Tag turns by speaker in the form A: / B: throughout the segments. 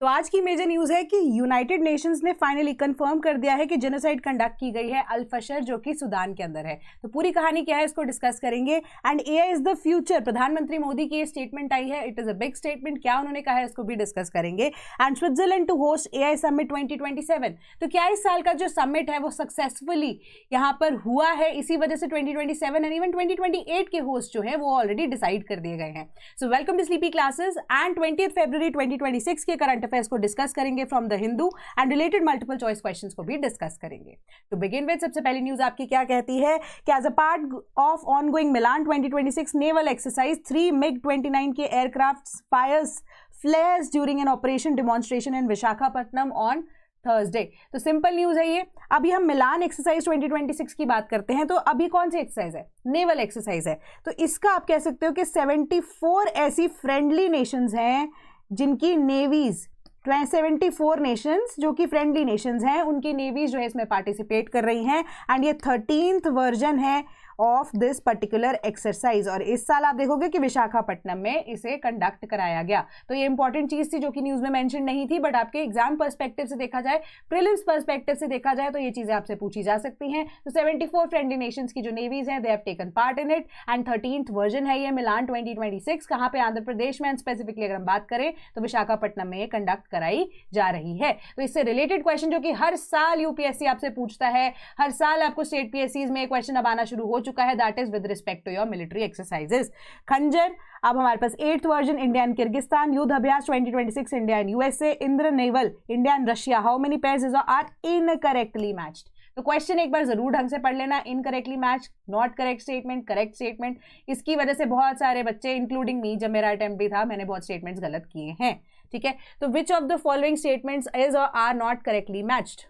A: तो आज की मेजर न्यूज है कि यूनाइटेड नेशंस ने फाइनली कंफर्म कर दिया है कि जेनोसाइड कंडक्ट की गई है अल फशर, जो कि सूडान के अंदर है। तो पूरी कहानी क्या है इसको डिस्कस करेंगे। And AI is the future, प्रधानमंत्री मोदी की ये स्टेटमेंट आई है, it is a big statement. क्या उन्होंने कहा है इसको भी डिस्कस करेंगे। And Switzerland to host AI summit 2027। तो क्या इस साल का जो समिट है वो सक्सेसफुली यहाँ पर हुआ है, इसी वजह से 2027 एंड इवन 2028 के होस्ट जो है वो ऑलरेडी डिसाइड कर दिए गए हैं। So welcome to sleepy classes. And 20 फरवरी 2026 के करंट अफेयर्स को डिस्कस करेंगे from the Hindu and related multiple choice questions को भी डिस्कस करेंगे। तो बिगिन विद सबसे पहली न्यूज आपकी क्या कहती है कि as a part of ongoing Milan 2026 naval exercise 3 MiG-29 के aircraft fires flares during an operation demonstration in Visakhapatnam on Thursday. तो सिंपल न्यूज है ये। अभी हम मिलान एक्सरसाइज 2026 की बात करते हैं, तो अभी कौन सी एक्सरसाइज है? नेवल एक्सरसाइज है। तो इसका आप कह सकते हो कि 74 ऐसी फ्रेंडली नेशंस हैं जिनकी नेवीज 74 नेशंस जो कि फ्रेंडली नेशंस हैं, उनकी नेवीज जो है इसमें पार्टिसिपेट कर रही हैं। एंड ये 13th वर्जन है ऑफ दिस पर्टिकुलर एक्सरसाइज। और इस साल आप देखोगे कि विशाखापट्टनम में इसे कंडक्ट कराया गया। तो ये इंपॉर्टेंट चीज थी जो कि न्यूज में मेंशन नहीं थी, बट आपके एग्जाम पर्सपेक्टिव से देखा जाए, प्रीलिम्स पर्सपेक्टिव से देखा जाए तो ये चीजें आपसे पूछी जा सकती हैं। तो 74 फ्रेंडली नेशंस की जो नेवीज हैं, they have taken part in it. And 13th version है ये मिलान 2026। कहां पे? आंध्र प्रदेश में। स्पेसिफिकली अगर हम बात करें तो विशाखापट्टनम में ये कंडक्ट कराई जा रही है। तो इससे रिलेटेड क्वेश्चन जो कि हर साल यूपीएससी आपसे पूछता है, हर साल आपको स्टेट पीएससीज में क्वेश्चन अब आना शुरू हो चुका है, that is with respect to your military exercises. Khanjar, अब हमारे पास 8th version India and Kyrgyzstan. Yudh Abhyas 2026 India and USA. Indra naval India and Russia. How many pairs are incorrectly matched? तो क्वेश्चन एक बार जरूर ढंग से पढ़ लेना। Incorrectly match, not correct statement, correct statement. इसकी वजह से बहुत सारे बच्चे इंक्लूडिंग मी, जब मेरा अटेम्प्ट भी था, मैंने बहुत स्टेटमेंट्स गलत किए हैं। ठीक है, तो which of the following statements is or are not correctly matched?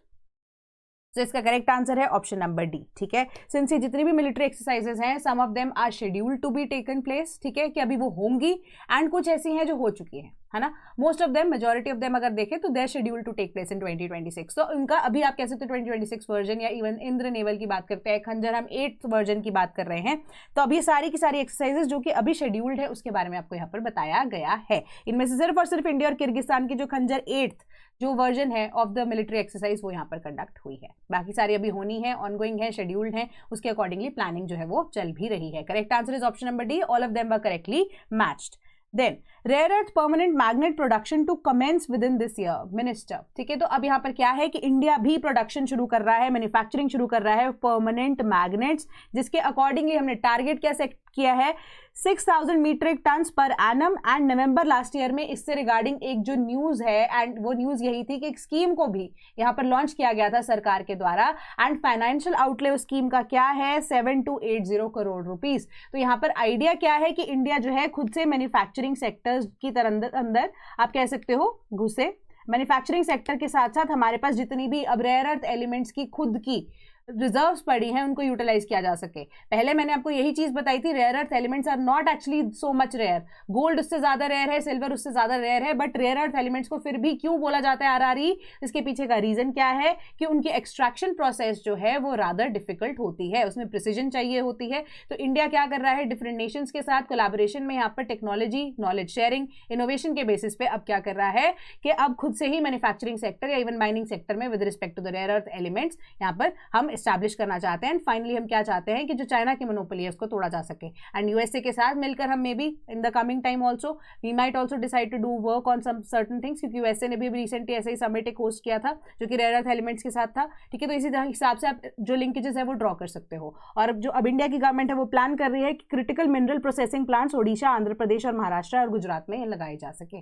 A: तो इसका करेक्ट आंसर है ऑप्शन नंबर डी। ठीक है, सिंस ये जितनी भी मिलिट्री एक्सरसाइजेस हैं, some of them are scheduled to be taken place. ठीक है, कि अभी वो होंगी, एंड कुछ ऐसी हैं जो हो चुकी हैं, है ना। Most of them, majority of them अगर देखें तो they are scheduled to take place in 2026। तो इनका अभी आप कह सकते हो 2026 वर्जन, या इवन इंद्र नेवल की बात करते हैं, खंजर हम 8th वर्जन की बात कर रहे हैं। तो अभी सारी की सारी एक्सरसाइजेस जो कि अभी शेड्यूल्ड है उसके बारे में आपको यहाँ पर बताया गया है। इनमें से सिर्फ और सिर्फ इंडिया और किर्गिस्तान की जो खंजर 8th जो वर्जन है ऑफ द मिलिट्री एक्सरसाइज वो यहाँ पर कंडक्ट हुई है। बाकी सारी अभी होनी है, ऑनगोइंग है, शेड्यूल्ड है, उसके अकॉर्डिंगली प्लानिंग जो है वो चल भी रही है। Correct answer is option number D, all of them were correctly matched. Then rare earth permanent magnet production to commence within this year, minister. ठीक है, तो अब यहाँ पर क्या है कि इंडिया भी प्रोडक्शन शुरू कर रहा है, मैन्युफैक्चरिंग शुरू कर रहा है परमानेंट मैग्नेट्स, जिसके अकॉर्डिंगली हमने टारगेट क्या सेट किया है? 6000 metric tons per annum. And November last year में इससे रिगार्डिंग एक जो न्यूज है, एंड वो न्यूज यही थी कि एक स्कीम को भी यहाँ पर लॉन्च किया गया था सरकार के द्वारा। एंड फाइनेंशियल आउटले उस स्कीम का क्या है? 7280 करोड़ रुपीस। तो यहाँ पर आइडिया क्या है कि इंडिया जो है खुद से मैन्युफैक्चरिंग सेक्टर्स की तरह अंदर आप कह सकते हो घुसे। मैन्युफैक्चरिंग सेक्टर के साथ साथ हमारे पास जितनी भी अब रेयर अर्थ एलिमेंट्स की खुद की रिजर्व्स पड़ी हैं उनको यूटिलाइज किया जा सके। पहले मैंने आपको यही चीज बताई थी, rare earth elements are not actually so much rare. Gold उससे ज्यादा रेयर है, सिल्वर उससे ज्यादा रेयर है, बट रेयर अर्थ एलिमेंट्स को फिर भी क्यों बोला जाता है आरआरई? इसके पीछे का रीजन क्या है कि उनकी एक्सट्रैक्शन प्रोसेस जो है वो रादर डिफिकल्ट होती है, उसमें प्रिसीजन चाहिए होती है। तो इंडिया क्या कर रहा है? डिफरेंट नेशंस के साथ कोलैबोरेशन में यहाँ पर टेक्नोलॉजी, नॉलेज शेयरिंग, इनोवेशन के बेसिस पे अब क्या कर रहा है कि अब खुद से ही मैन्युफैक्चरिंग सेक्टर या इवन माइनिंग सेक्टर में with respect to the rare earth elements यहाँ पर हम एस्टैब्लिश करना चाहते हैं। एंड फाइनली हम क्या चाहते हैं कि जो चाइना की मोनोपोली है उसको तोड़ा जा सके। एंड यूएसए के साथ मिलकर हम may be in the coming time also we might also decide to do work on some certain things, क्योंकि यूएसए ने भी रिसेंटली ऐसे ही समिट एक होस्ट किया था जो कि रेयर अर्थ एलिमेंट्स के साथ था। ठीक है, तो इसी हिसाब से आप जो लिंकेजेस है वो ड्रॉ कर सकते हो। और जो अब इंडिया की गवर्नमेंट है वो प्लान कर रही है कि critical mineral processing plants Odisha, Andhra Pradesh और महाराष्ट्र और गुजरात में लगाए जा सके।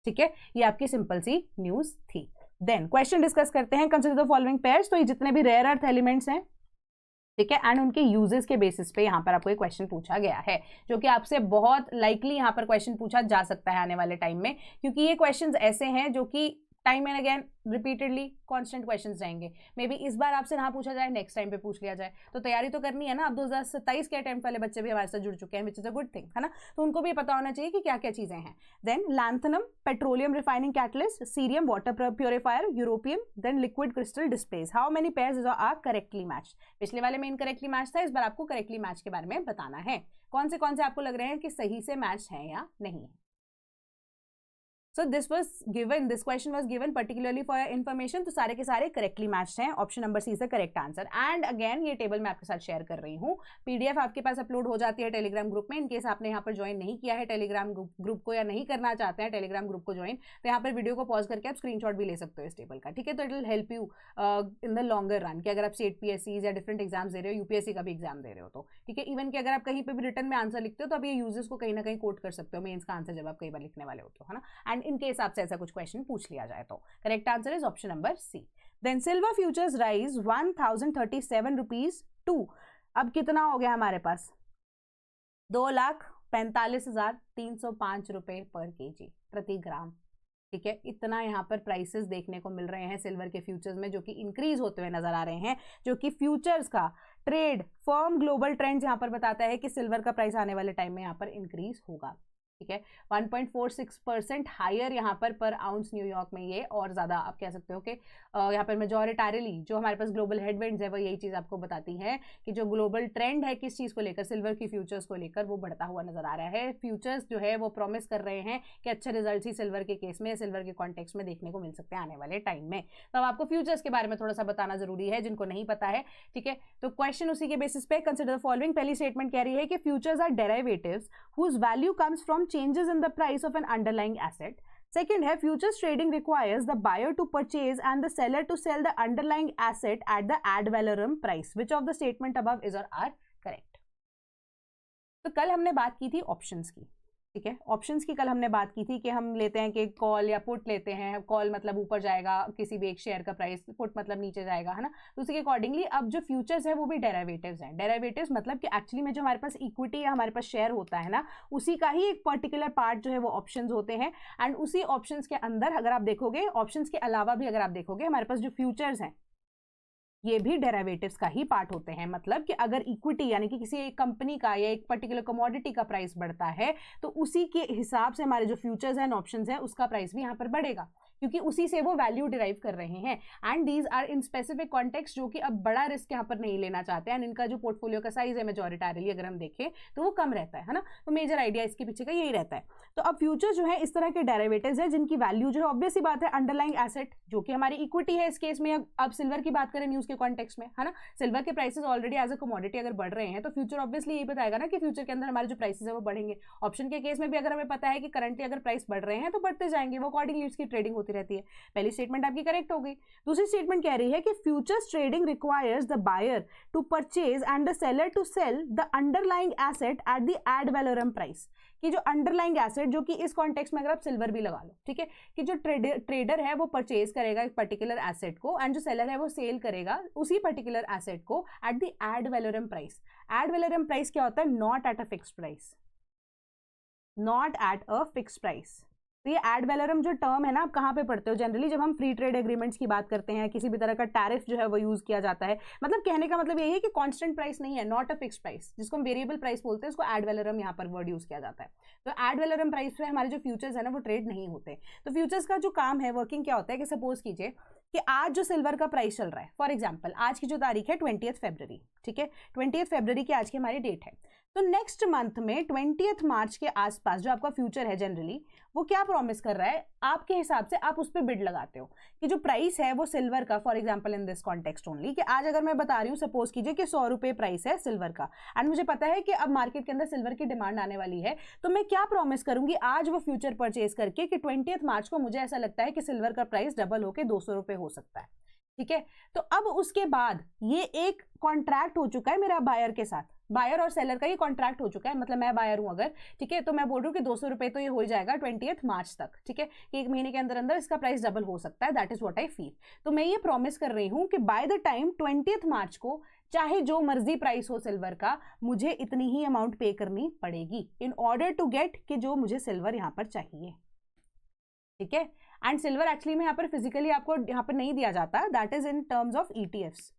A: ठीक है, ये आपकी सिंपल सी न्यूज थी। देन क्वेश्चन डिस्कस करते हैं। Consider the following pairs. तो ये जितने भी रेयर अर्थ एलिमेंट्स हैं, ठीक है, एंड उनके यूजेस के बेसिस पे यहाँ पर आपको एक क्वेश्चन पूछा गया है, जो कि आपसे बहुत लाइकली यहाँ पर क्वेश्चन पूछा जा सकता है आने वाले टाइम में, क्योंकि ये क्वेश्चंस ऐसे हैं जो कि time and again repeatedly constant questions रहेंगे। मे बी इस बार आपसे ना पूछा जाए, नेक्स्ट टाइम पे पूछ लिया जाए। तो तैयारी तो करनी है ना। अब 2027 के अटेम्प्ट वाले बच्चे भी हमारे साथ जुड़ चुके हैं, which is a good thing, है ना। तो उनको भी पता होना चाहिए कि क्या क्या चीजें हैं। Then lanthanum petroleum refining catalyst, cerium water purifier, europium, then liquid crystal displays. How many pairs are correctly match? पिछले वाले में इनकरेक्टली मैच था, इस बार आपको करेक्टली मैच के बारे में बताना है। कौन से आपको लग रहे हैं कि सही से मैच है या नहीं है। So this question was given particularly for information, तो सारे के सारे करेक्टली मैच्ड हैं, option number C is the correct answer. And again ये टेबल मैं आपके साथ शेयर कर रही हूँ, पीडीएफ आपके पास अपलोड हो जाती है टेलीग्राम ग्रुप में। इनकेस आपने यहाँ पर ज्वाइन नहीं किया है टेलीग्राम ग्रुप को या नहीं करना चाहते हैं टेलीग्राम ग्रुप को ज्वाइन, तो यहाँ पर वीडियो को पॉज करके आप स्क्रीनशॉट भी ले सकते हो इस टेबल का, ठीक है। तो it will help you in the longer run, कि अगर आप स्टेट पीएससी या डिफरेंट एग्जाम्स दे रहे हो, यूपीएससी का भी एग्जाम दे रहे हो, तो ठीक है। इवन कि अगर आप कहीं पे भी रिटर्न में आंसर लिखते हो तो आप ये यूजर्स को कहीं ना कहीं कोट कर सकते हो मेंस का आंसर जब आप कई बार लिखने वाले होते हो, है ना। एंड इन केस आपसे ऐसा कुछ क्वेश्चन पूछ लिया जाए तो correct answer is option number C. Then silver futures rise 1037 rupees to, अब कितना हो गया हमारे पास 2,45,305 रुपए पर केजी प्रति ग्राम, ठीक है। इतना यहाँ पर प्राइसेस देखने को मिल रहे हैं सिल्वर के फ्यूचर्स में, जो कि इंक्रीज होते हुए नजर आ रहे हैं, जो कि फ्यूचर्स का ट्रेड फर्म ग्लोबल ट्रेंड यहाँ पर बताता है कि सिल्वर का प्राइस आने वाले टाइम में यहाँ पर इंक्रीज होगा, ठीक है। 1.46% हायर यहाँ पर आउंस न्यूयॉर्क में, ये और ज़्यादा आप कह सकते हो कि यहाँ पर मेजॉरिटारिली जो हमारे पास ग्लोबल हेडविंड्स है वो यही चीज़ आपको बताती है कि जो ग्लोबल ट्रेंड है किस चीज़ को लेकर, सिल्वर की फ्यूचर्स को लेकर, वो बढ़ता हुआ नजर आ रहा है। फ्यूचर्स जो है वो प्रॉमिस कर रहे हैं कि अच्छे रिजल्ट ही सिल्वर के केस में, सिल्वर के कॉन्टेक्स्ट में देखने को मिल सकते हैं आने वाले टाइम में। तो अब आपको फ्यूचर्स के बारे में थोड़ा सा बताना जरूरी है जिनको नहीं पता है, ठीक है। तो क्वेश्चन उसी के बेसिस पे, कंसिडर द फॉलोइंग। पहली स्टेटमेंट कह रही है कि futures are derivatives whose value comes from changes in the price of an underlying asset. Second है futures trading requires the buyer to purchase and the seller to sell the underlying asset at the ad valorem price. Which of the statement above is or are correct? तो कल हमने बात की थी options की, ठीक है। ऑप्शंस की कल हमने बात की थी कि हम लेते हैं कि कॉल या पुट लेते हैं, कॉल मतलब ऊपर जाएगा किसी भी एक शेयर का प्राइस, पुट मतलब नीचे जाएगा, है ना। तो उसी के अकॉर्डिंगली अब जो फ्यूचर्स है वो भी डेरिवेटिव्स हैं। डेरिवेटिव्स मतलब कि एक्चुअली में जो हमारे पास इक्विटी या हमारे पास शेयर होता है ना, उसी का ही एक पर्टिकुलर पार्ट जो है वो ऑप्शंस होते हैं। एंड उसी ऑप्शंस के अंदर अगर आप देखोगे, ऑप्शंस के अलावा भी अगर आप देखोगे, हमारे पास जो फ्यूचर्स हैं ये भी डेरिवेटिव्स का ही पार्ट होते हैं। मतलब कि अगर इक्विटी यानी कि किसी एक कंपनी का या एक पर्टिकुलर कमोडिटी का प्राइस बढ़ता है तो उसी के हिसाब से हमारे जो फ्यूचर्स एंड ऑप्शंस हैं उसका प्राइस भी यहाँ पर बढ़ेगा, क्योंकि उसी से वो वैल्यू डिराइव कर रहे हैं। And these are in specific context, जो कि अब बड़ा रिस्क यहाँ पर नहीं लेना चाहते हैं। एंड इनका जो पोर्टफोलियो का साइज है मेजॉरिटारिली अगर हम देखें तो वो कम रहता है ना। तो मेजर आइडिया इसके पीछे का यही रहता है। तो अब फ्यूचर जो है इस तरह के डेरिवेटिव्स है जिनकी वैल्यू जो है ऑब्वियस सी बात है अंडरलाइंग एसेट जो कि हमारी इक्विटी है इस केस में। अब सिल्वर की बात करें न्यूज के कॉन्टेक्स्ट में, है ना, सिल्वर के prices already as a commodity अगर बढ़ रहे हैं तो फ्यूचर ऑब्वियसली यही बताएगा ना कि फ्यूचर के अंदर हमारे जो प्राइसेस है वो बढ़ेंगे। ऑप्शन के केस में भी अगर हमें पता है कि करंटली अगर प्राइस बढ़ रहे हैं तो बढ़ते जाएंगे, वो अकॉर्डिंगली उसकी ट्रेडिंग होती रहती है। पहली स्टेटमेंट आपकी करेक्ट हो गई। दूसरी स्टेटमेंट कह रही है कि futures trading requires the buyer to purchase and the seller to sell the underlying asset at the ad valorem price, कि जो अंडरलाइंग एसेट जो कि इस कॉन्टेक्स्ट में अगर आप सिल्वर भी लगा लो, ठीक है, कि जो ट्रेडर है वो परचेज करेगा एक पर्टिकुलर एसेट को एंड जो सेलर है वो सेल करेगा उसी पर्टिकुलर एसेट को eight the ad valorem price. Add valorem price क्या होता है? Not at a fixed price, not at a fixed price. तो ये एड वैलोरम जो टर्म है ना, आप कहाँ पे पढ़ते हो जनरली? जब हम फ्री ट्रेड एग्रीमेंट्स की बात करते हैं, किसी भी तरह का टैरिफ जो है वो यूज किया जाता है। मतलब कहने का मतलब यही है कि कांस्टेंट प्राइस नहीं है, नॉट अ फिक्स्ड प्राइस, जिसको हम वेरिएबल प्राइस बोलते हैं, उसको एड वैलोरम यहाँ पर वर्ड यूज किया जाता है। तो एड वैलोरम प्राइस पे हमारे जो फ्यूचर्स है ना वो ट्रेड नहीं होते। तो फ्यूचर्स का जो काम है, वर्किंग क्या होता है कि सपोज कीजिए कि आज जो सिल्वर का प्राइस चल रहा है, फॉर एग्जाम्पल आज की जो तारीख है 20 फरवरी, ठीक है, 20 फरवरी की आज की हमारी डेट है। तो नेक्स्ट मंथ में 20 मार्च के आसपास जो आपका फ्यूचर है जनरली वो क्या प्रॉमिस कर रहा है, आपके हिसाब से आप उस पर बिड लगाते हो कि जो प्राइस है वो सिल्वर का, for example in this context only, कि आज अगर मैं बता रही हूँ सपोज कीजिए कि 100 रुपये प्राइस है सिल्वर का एंड मुझे पता है कि अब मार्केट के अंदर सिल्वर की डिमांड आने वाली है, तो मैं क्या प्रॉमिस करूंगी आज वो फ्यूचर परचेज करके कि 20 मार्च को मुझे ऐसा लगता है कि सिल्वर का प्राइस डबल होकर 200 रुपये हो सकता है, ठीक है। तो अब उसके बाद ये एक कॉन्ट्रैक्ट हो चुका है मेरा बायर के साथ, बायर और सेलर का ये कॉन्ट्रैक्ट हो चुका है। मतलब मैं बायर हूं अगर, ठीक है, तो मैं बोल रही हूँ कि 200 रुपये तो ये हो जाएगा 20 मार्च तक, ठीक है, कि एक महीने के अंदर अंदर इसका प्राइस डबल हो सकता है। That is what I feel. तो मैं ये प्रॉमिस कर रही हूँ कि बाय द टाइम 20 मार्च को चाहे जो मर्जी प्राइस हो सिल्वर का, मुझे इतनी ही अमाउंट पे करनी पड़ेगी इन ऑर्डर टू गेट कि जो मुझे सिल्वर यहाँ पर चाहिए, ठीक है। एंड सिल्वर एक्चुअली में यहाँ पर फिजिकली आपको यहाँ पर नहीं दिया जाता, that is in terms of ETFs.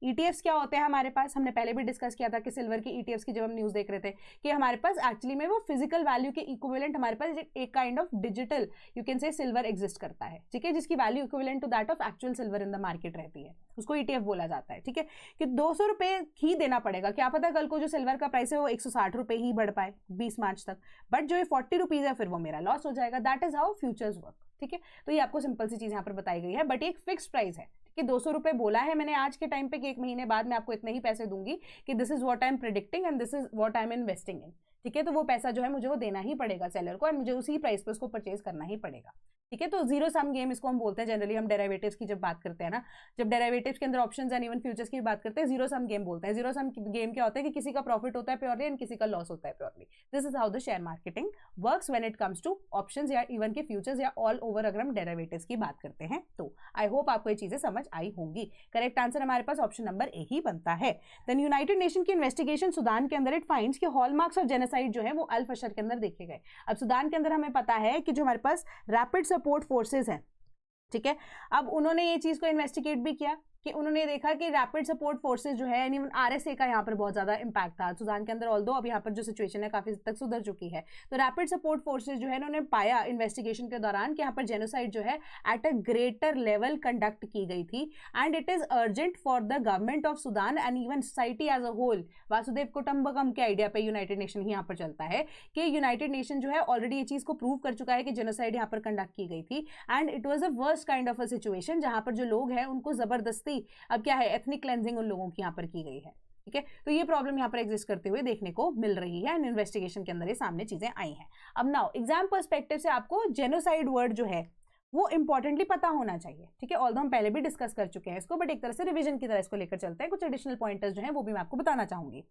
A: ETFs क्या होते हैं हमारे पास, हमने पहले भी डिस्कस किया था कि सिल्वर के ईटीएफ्स की जब हम न्यूज देख रहे थे कि हमारे पास एक्चुअली में वो फिजिकल वैल्यू के इक्विवेलेंट हमारे पास एक kind of digital you can say silver exist करता है, ठीक है, जिसकी value equivalent to that of actual silver in the market रहती है, उसको ईटीएफ बोला जाता है, ठीक है, कि 200 रुपए ही देना पड़ेगा, क्या पता कल को जो सिल्वर का प्राइस है वो 160 रुपए ही बढ़ पाए 20 मार्च तक, बट जो ये 40 रुपीज है फिर वो मेरा लॉस हो जाएगा। That is how futures work, ठीक है। तो ये आपको सिंपल सी चीज यहाँ पर बताई गई है, बट एक फिक्स प्राइस है कि 200 रुपए बोला है मैंने आज के टाइम पे कि 1 महीने बाद मैं आपको इतने ही पैसे दूंगी कि this is what I am predicting and this is what I am investing in, ठीक है। तो वो पैसा जो है मुझे वो देना ही पड़ेगा सेलर को, एंड मुझे उसी प्राइस पे उसको परचेज करना ही पड़ेगा, ठीक है। तो जीरो सम गेम इसको हम बोलते हैं जनरली, हम डेरिवेटिव्स की जब बात करते हैं ना, जब डेरिवेटिव्स के अंदर ऑप्शंस एंड इवन फ्यूचर्स की बात करते हैं, जीरो सम गेम बोलते हैं। जीरो सम गेम क्या होता है कि किसी का प्रॉफिट होता है प्योरली एंड किसी का लॉस होता है purely. This is how the share marketing works when it comes two options या इवन के फ्यूचर्स या ऑल ओवर अगर हम डेरिवेटिव्स की बात करते हैं तो। आई होप आपको ये चीजें समझ आई होंगी। करेक्ट आंसर हमारे पास ऑप्शन नंबर ए ही बनता है। देन यूनाइटेड नेशन की इन्वेस्टिगेशन सुदान के अंदर इट फाइंड्स कि हॉलमार्क्स ऑफ जेनोसाइड जो है वो अल फशर के अंदर देखे गए। अब सुदान के अंदर हमें पता है कि जो हमारे पास रैपिड सपोर्ट फोर्सेज हैं, ठीक है, अब उन्होंने ये चीज को इन्वेस्टिगेट भी किया कि उन्होंने देखा कि रैपिड सपोर्ट फोर्सेज जो है यानी आरएसए का यहाँ पर बहुत ज्यादा इंपैक्ट था सुदान के अंदर, ऑल्दो अब यहाँ पर जो सिचुएशन है काफी हद तक सुधर चुकी है। तो रैपिड सपोर्ट फोर्सेज जो है उन्होंने पाया इन्वेस्टिगेशन के दौरान कि यहाँ पर जेनोसाइड जो है at a greater level conduct की गई थी, and it is urgent for the government of Sudan and even society as a whole. वासुदेव कुटुंबकम के आइडिया पे यूनाइटेड नेशन ही यहाँ पर चलता है कि यूनाइटेड नेशन जो है ऑलरेडी ये चीज को प्रूव कर चुका है कि जेनोसाइड यहाँ पर कंडक्ट की गई थी, and it was a worst kind of a situation जहां पर जो लोग हैं उनको जबरदस्ती अब क्या है एथनिक क्लेंजिंग उन लोगों की यहाँ पर की गई है, ठीक है। तो ये प्रॉब्लम यहाँ पर एग्जिस्ट करते हुए देखने को मिल रही है एंड इन्वेस्टिगेशन के अंदर ये सामने चीजें आई हैं। अब नाउ एग्जाम पर्सपेक्टिव से आपको जेनोसाइड वर्ड जो है वो इंपॉर्टेंटली पता होना चाहिए, ठीक है। ऑल्दो हम पहले भी डिस्कस कर चुके हैं इसको, बट एक तरह से रिवीजन की तरह इसको लेकर चलते हैं। कुछ एडिशनल पॉइंटर्स जो हैं वो भी मैं आपको बताना चाहूंगी।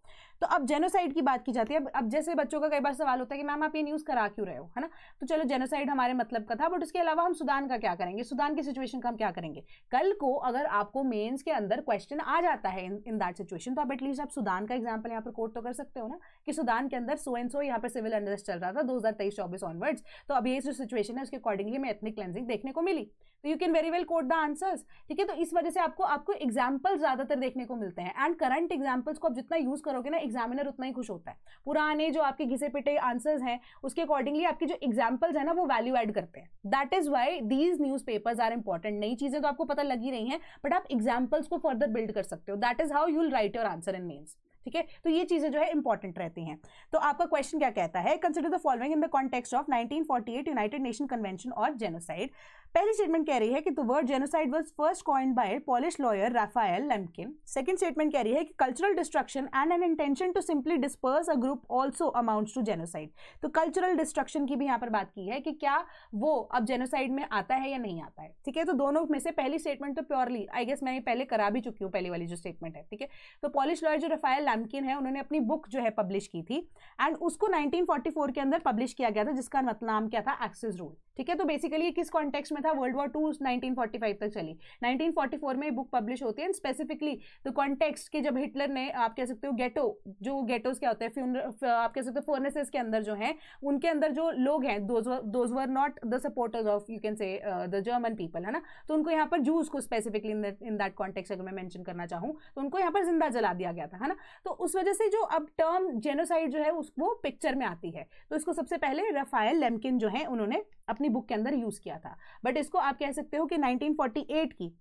A: तो अब जेनोसाइड की बात की जाती है। अब जैसे बच्चों का कई बार सवाल होता है कि मैम आप ये न्यूज़ करा क्यों रहे हो, है ना। तो चलो जेनोसाइड हमारे मतलब का था, बट उसके अलावा हम सुदान का क्या करेंगे, सुदान की सिचुएशन का हम क्या करेंगे। कल को अगर आपको मेन्स के अंदर क्वेश्चन आ जाता है इन दैट सिचुएशन, तो आप एटलीस्ट आप सुदान का एग्जाम्पल यहाँ पर कोट तो कर सकते हो ना कि सुदान के अंदर सो एंड सो यहाँ पर सिविल अनरेस्ट चल रहा था 2023-24 ऑनवर्ड्स, तो अब ये जो सिचुएशन है उसके अकॉर्डिंगली हमें एथनिक क्लेंजिंग देखने को मिली, तो you can very well quote the answers, ठीक है। तो इस वजह से आपको एग्जाम्पल्स ज्यादातर देखने को मिलते हैं, एंड करंट एग्जाम्पल्स को आप जितना यूज करोगे ना एग्जामिनर उतना ही खुश होता है। पुराने जो आपके घिसे पिटे आंसर्स हैं उसके अकॉर्डिंगली आपके जो एग्जाम्पल्स है ना वो वैल्यू एड करते हैं। That is why these newspapers are important. नई चीजें तो आपको पता लगी रही हैं, बट आप एग्जाम्पल्स को फर्दर बिल्ड कर सकते हो। That is how you will write your answer in mains, ठीक है। तो ये चीजें जो है इंपॉर्टेंट रहती हैं। तो आपका क्वेश्चन क्या कहता है, consider the following in the context of 1948 United Nation convention और जेनोसाइड। पहली स्टेटमेंट कह रही है कि the word genocide was first coined by Polish lawyer Raphael Lemkin. Second statement कह रही है कि cultural destruction and an intention to simply disperse a group also amounts to genocide. तो कल्चरल डिस्ट्रक्शन की भी यहाँ पर बात की है कि क्या वो अब जेनोसाइड में आता है या नहीं आता है, ठीक है। तो दोनों में से पहली स्टेटमेंट तो प्योरली आई गेस मैं पहले करा भी चुकी हूँ, पहली वाली जो स्टेटमेंट है, ठीक है। तो पॉलिश लॉयर जो राफाएल लैम्किन है उन्होंने अपनी बुक जो है पब्लिश की थी, एंड उसको 1944 के अंदर पब्लिश किया गया था, जिसका नाम क्या था, एक्सेस रूल, ठीक है। तो बेसिकली किस कॉन्टेक्स्ट में था, वर्ल्ड वॉर 2 1945 तक चली। 1944 में बुक पब्लिश होती है, एंड स्पेसिफिकली द कॉन्टेक्स्ट के जब हिटलर ने आप कह सकते हो गेटो, जो गेटोस क्या होते हैं आप कह सकते हो फर्नेसेस के अंदर जो है उनके अंदर जो लोग हैं those were not the supporters of you can से द जर्मन पीपल, है ना। तो उनको यहाँ पर जूस को स्पेसिफिकली इन दैट कॉन्टेक्स्ट अगर मैं मेंशन करना चाहूँ तो उनको यहाँ पर जिंदा जला दिया गया था, है ना। तो उस वजह से जो अब टर्म जेनोसाइड जो है वो पिक्चर में आती है। तो इसको सबसे पहले राफाएल लैम्किन जो है उन्होंने अपनी बुक के अंदर यूज किया था, बट इसको आप कह सकते हो कि 1948 की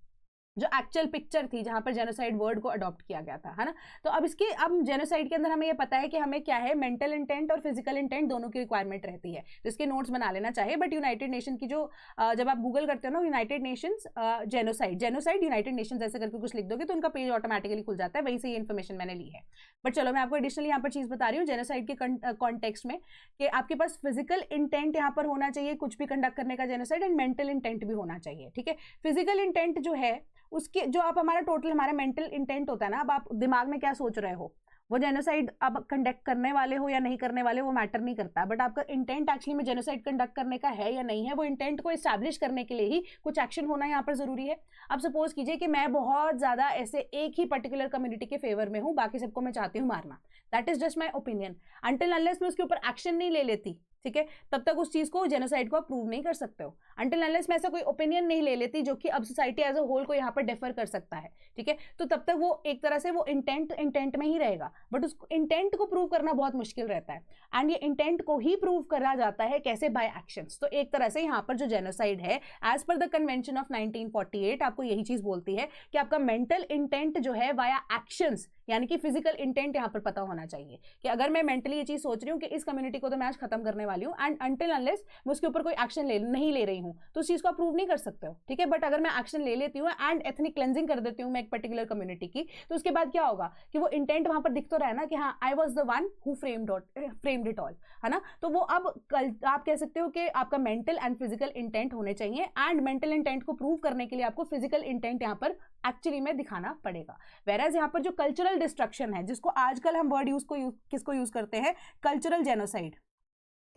A: जो एक्चुअल पिक्चर थी जहां पर जेनोसाइड वर्ड को अडॉप्ट किया गया था, है ना। तो अब जेनोसाइड के अंदर हमें ये पता है कि हमें क्या है, मेंटल इंटेंट और फिजिकल इंटेंट दोनों की रिक्वायरमेंट रहती है, तो इसके नोट्स बना लेना चाहिए। बट यूनाइटेड नेशन की जो जब आप गूगल करते हो ना United Nations genocide United Nations ऐसे करके कुछ लिख दोगे तो उनका पेज ऑटोमेटिकली खुल जाता है, वहीं से ये इन्फॉर्मेशन मैंने ली है। बट चलो मैं आपको एडिशनल यहाँ पर चीज बता रही हूँ जेनोसाइड के कॉन्टेक्स्ट में कि आपके पास फिजिकल इंटेंट यहाँ पर होना चाहिए कुछ भी कंडक्ट करने का जेनोसाइड, एंड मेंटल इंटेंट भी होना चाहिए, ठीक है। फिजिकल इंटेंट जो है उसके जो आप हमारा मेंटल इंटेंट होता है ना, अब आप दिमाग में क्या सोच रहे हो, वो जेनोसाइड अब कंडक्ट करने वाले हो या नहीं करने वाले वो मैटर नहीं करता, बट आपका इंटेंट एक्चुअली में जेनोसाइड कंडक्ट करने का है या नहीं है, वो इंटेंट को एस्टैब्लिश करने के लिए ही कुछ एक्शन होना यहाँ पर जरूरी है। अब सपोज कीजिए कि मैं बहुत ज्यादा ऐसे एक ही पर्टिकुलर कम्युनिटी के फेवर में हूँ, बाकी सबको मैं चाहती हूँ मारना, that is just my opinion. Until unless मैं उसके ऊपर एक्शन नहीं ले लेती, ठीक है, तब तक उस चीज को जेनोसाइड को आप प्रूव नहीं कर सकते हो। अंटिल अनलेस मैं ऐसा कोई ओपिनियन नहीं ले लेती जो कि अब सोसाइटी एज अ होल को यहाँ पर डिफर कर सकता है, ठीक है, तो तब तक वो एक तरह से वो इंटेंट में ही रहेगा, बट उस इंटेंट को प्रूव करना बहुत मुश्किल रहता है। एंड ये इंटेंट को ही प्रूव करा जाता है कैसे, बाय एक्शंस। तो एक तरह से यहाँ पर जो जेनोसाइड है as per the convention of 1948 आपको यही चीज बोलती है कि आपका मेंटल इंटेंट जो है वाया एक्शंस, यानी कि फिजिकल इंटेंट यहाँ पर पता होना चाहिए कि अगर मैं मेंटली ये चीज सोच रही हूँ कि इस कम्युनिटी को तो मैं आज खत्म करने वाली हूँ, एंड अनटिल अनलेस मैं उसके ऊपर कोई एक्शन नहीं ले रही हूँ तो उस चीज को अप्रूव नहीं कर सकते हो, ठीक है। बट अगर मैं एक्शन ले लेती हूँ एंड एथनिक क्लेंजिंग कर देती हूँ मैं एक पर्टिकुलर कम्युनिटी की, तो उसके बाद क्या होगा कि वो इंटेंट वहां पर दिख तो रहा है ना कि हाँ I was the one who framed it all, है ना। तो वो अब आप कह सकते हो कि आपका मेंटल एंड फिजिकल इंटेंट होने चाहिए, एंड मेंटल इंटेंट को प्रूव करने के लिए आपको फिजिकल इंटेंट यहाँ पर एक्चुअली में दिखाना पड़ेगा। वेराज यहाँ पर जो कल्चरल डिस्ट्रक्शन है, जिसको आजकल हम वर्ड किसको यूज करते हैं, कल्चरल जेनोसाइड,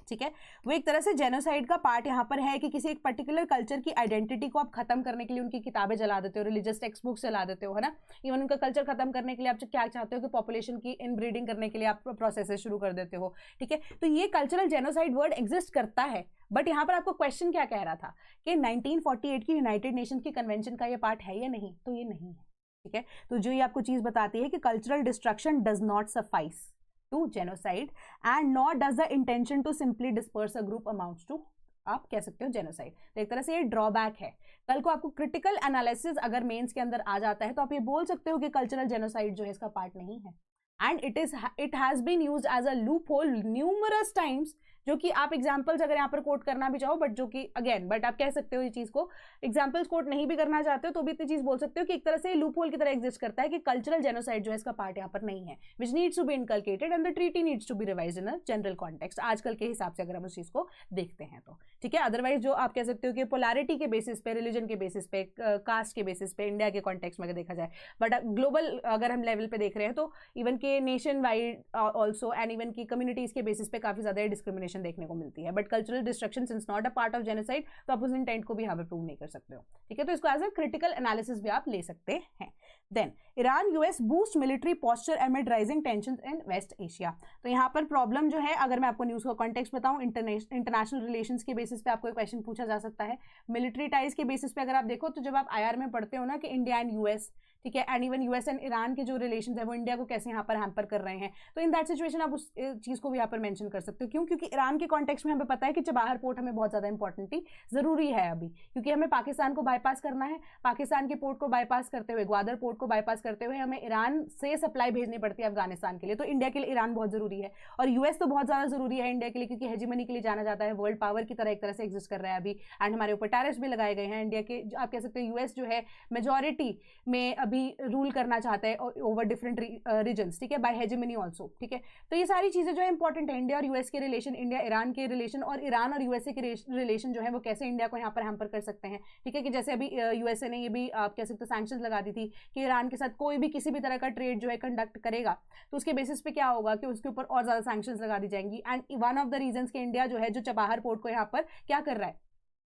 A: ठीक है, वो एक तरह से जेनोसाइड का पार्ट यहाँ पर है कि किसी एक पर्टिकुलर कल्चर की आइडेंटिटी को आप खत्म करने के लिए उनकी किताबें जला देते हो, रिलीजियस टेक्स्ट बुक्स जला देते हो, है ना। इवन उनका कल्चर खत्म करने के लिए आप क्या चाहते हो कि पॉपुलेशन की इनब्रीडिंग करने के लिए आप प्रोसेसेस शुरू कर देते हो, ठीक है। तो ये कल्चरल जेनोसाइड वर्ड एग्जिस्ट करता है, बट यहाँ पर आपको क्वेश्चन क्या कह रहा था कि 1948 की यूनाइटेड नेशन की कन्वेंशन का ये पार्ट है या नहीं, तो ये नहीं है, ठीक है। तो जो ये आपको चीज बताती है कि cultural destruction does not suffice to genocide and nor does the intention to simply disperse a group amounts to, आप कह सकते हो जेनोसाइड। तो एक तरह से ये ड्रॉबैक है। कल को आपको क्रिटिकल एनालिसिस अगर मेंस के अंदर आ जाता है तो आप ये बोल सकते हो कि कल्चरल जेनोसाइड जो है इसका पार्ट नहीं है, and it has been used as a loophole numerous times, जो कि आप एग्जाम्पल्स अगर यहाँ पर कोट करना भी चाहो, बट जो कि अगेन बट आप कह सकते हो ये चीज को एग्जाम्पल्स कोट नहीं भी करना चाहते हो तो भी इतनी चीज बोल सकते हो कि एक तरह से लूप होल की तरह एग्जिस्ट करता है कि कल्चरल जेनोसाइड जो है इसका पार्ट यहाँ पर नहीं है, which needs to be inculcated and the treaty needs to be revised in a general context, आजकल के हिसाब से अगर हम उस चीज को देखते हैं तो, ठीक है। अदरवाइज जो आप कह सकते हो कि पोलैरिटी के बेसिस पे, रिलीजन के बेसिस पे, कास्ट के बेसिस पे इंडिया के कॉन्टेक्स्ट में अगर देखा जाए, बट ग्लोबल अगर हम लेवल पे देख रहे हैं तो इवन के nation wide also and even की कम्युनिटीज के बेसिस पे काफी ज्यादा डिस्क्रिमिनेशन देखने को मिलती है। But cultural destruction since not a part of genocide, तो आप उस इंटेंट को भी यहाँ पे प्रूव नहीं कर सकते हो, ठीक है। तो इसको एज अ क्रिटिकल एनालिसिस भी आप ले सकते हैं। Then Iran US boost military posture amid rising tensions in West Asia. तो यहाँ पर प्रॉब्लम जो है, अगर मैं आपको न्यूज का कॉन्टेक्स्ट बताऊं, इंटरनेशनल रिलेशंस के बेसिस पे आपको एक क्वेश्चन पूछा जा सकता है। मिलिट्री टाइज के बेसिस पे अगर आप देखो तो जब आप आईआर में पढ़ते हो ना कि इंडिया एंड यूएस, ठीक है, and even US and Iran के जो रिलेशन है वो इंडिया को कैसे यहाँ पर हैम्पर कर रहे हैं, तो इन दैट सिचुएशन आप उस चीज को भी यहाँ पर मेंशन कर सकते हो। क्यों? क्योंकि ईरान के कॉन्टेक्स्ट में हमें पता है कि चबाहर पोर्ट हमें बहुत ज्यादा इंपॉर्टेंट थी, जरूरी है अभी, क्योंकि हमें पाकिस्तान को बाईपास करना है। पाकिस्तान के पोर्ट को बाईपास करते हुए, ग्वादर पोर्ट को बाईपास करते हुए हमें ईरान से सप्लाई भेजनी पड़ती है अफगानिस्तान के लिए, तो इंडिया के लिए ईरान बहुत जरूरी है। और यूएस तो बहुत ज्यादा जरूरी है इंडिया के लिए, क्योंकि हेजिमनी के लिए जाना जाता है, वर्ल्ड पावर की तरह एक तरह से एग्जिस्ट कर रहा है अभी, एंड हमारे ऊपर टैरिफ्स भी लगाए गए हैं इंडिया के। आप कह सकते हो यूएस जो है मेजोरिटी में अभी रूल करना चाहता है ओवर डिफरेंट रीजन्स, ठीक है, बाय हेजिमनी आल्सो, ठीक है। तो ये सारी चीजें जो है इंपॉर्टेंट है, इंडिया और यूएस के रिलेशन, इंडिया ईरान के रिलेशन, और ईरान और यूएसए के रिलेशन जो है वो कैसे इंडिया को यहाँ पर हैम्पर कर सकते हैं, ठीक है। कि जैसे अभी यूएसए ने ये भी आप कह सकते हो सैंक्शंस लगा दी थी कि ईरान के साथ कोई भी किसी भी तरह का ट्रेड जो है कंडक्ट करेगा तो उसके बेसिस पे क्या होगा कि उसके ऊपर और ज्यादा सैंक्शंस लगा दी जाएंगी। And one of the reasons कि इंडिया जो है जो चबाहर पोर्ट को यहाँ पर क्या कर रहा है,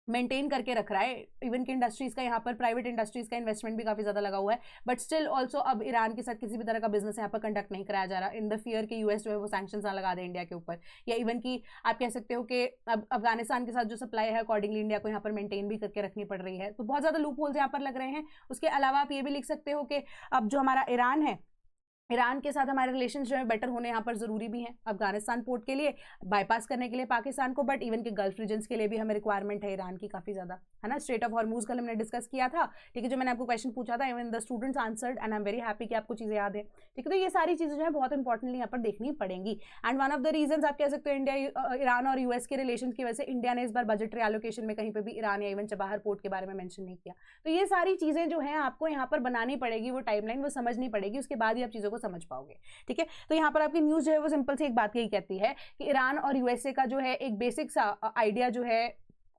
A: मेंटेन करके रख रहा है, इवन की इंडस्ट्रीज का यहाँ पर प्राइवेट इंडस्ट्रीज का इन्वेस्टमेंट भी काफी ज्यादा लगा हुआ है, बट स्टिल ऑल्सो अब ईरान के साथ किसी भी तरह का बिजनेस यहाँ पर कंडक्ट नहीं कराया जा रहा इन द फियर कि यूएस जो है वो सैंक्शंस ना लगा दे इंडिया के ऊपर, या इवन की आप कह सकते हो कि अब अफगानिस्तान के साथ जो सप्लाई है अकॉर्डिंगली इंडिया को यहाँ पर मेंटेन भी करके रखनी पड़ रही है। तो बहुत ज्यादा लूप होल्स यहाँ पर लग रहे हैं। उसके अलावा आप ये भी लिख सकते हो कि अब जो हमारा ईरान है, ईरान के साथ हमारे रिलेशन जो है बेटर होने यहाँ पर जरूरी भी है अफगानिस्तान पोर्ट के लिए बाईपास करने के लिए पाकिस्तान को, बट इवन के गल्फ रीजन्स के लिए भी हमें रिक्वायरमेंट है ईरान की काफी ज्यादा, है ना। स्ट्रेट ऑफ हॉर्मूज कल हमने डिस्कस किया था, ठीक है, जो मैंने आपको क्वेश्चन पूछा था, even the students answered and I am very happy कि आपको चीजें याद है, ठीक है। तो ये सारी चीजें जो है बहुत इंपॉर्टेंटली यहाँ पर देखनी पड़ेंगी। And one of the reason आप कह सकते हो इंडिया ईरान और यूएस के रिलेशन की वजह से इंडिया ने इस बार बजटरी एलोकेशन में कहीं पर भी ईरान या इवन चबाहर पोर्ट के बारे में मेंशन नहीं किया। तो ये सारी चीजें जो है आपको यहाँ पर बनानी पड़ेगी, वो टाइमलाइन वो समझनी पड़ेगी, उसके बाद ही आप चीजों को समझ पाओगे, ठीक है। तो यहाँ पर आपकी न्यूज जो है वो सिंपल सी एक बात यही कहती है कि ईरान और यूएसए का जो है एक बेसिक सा आइडिया जो है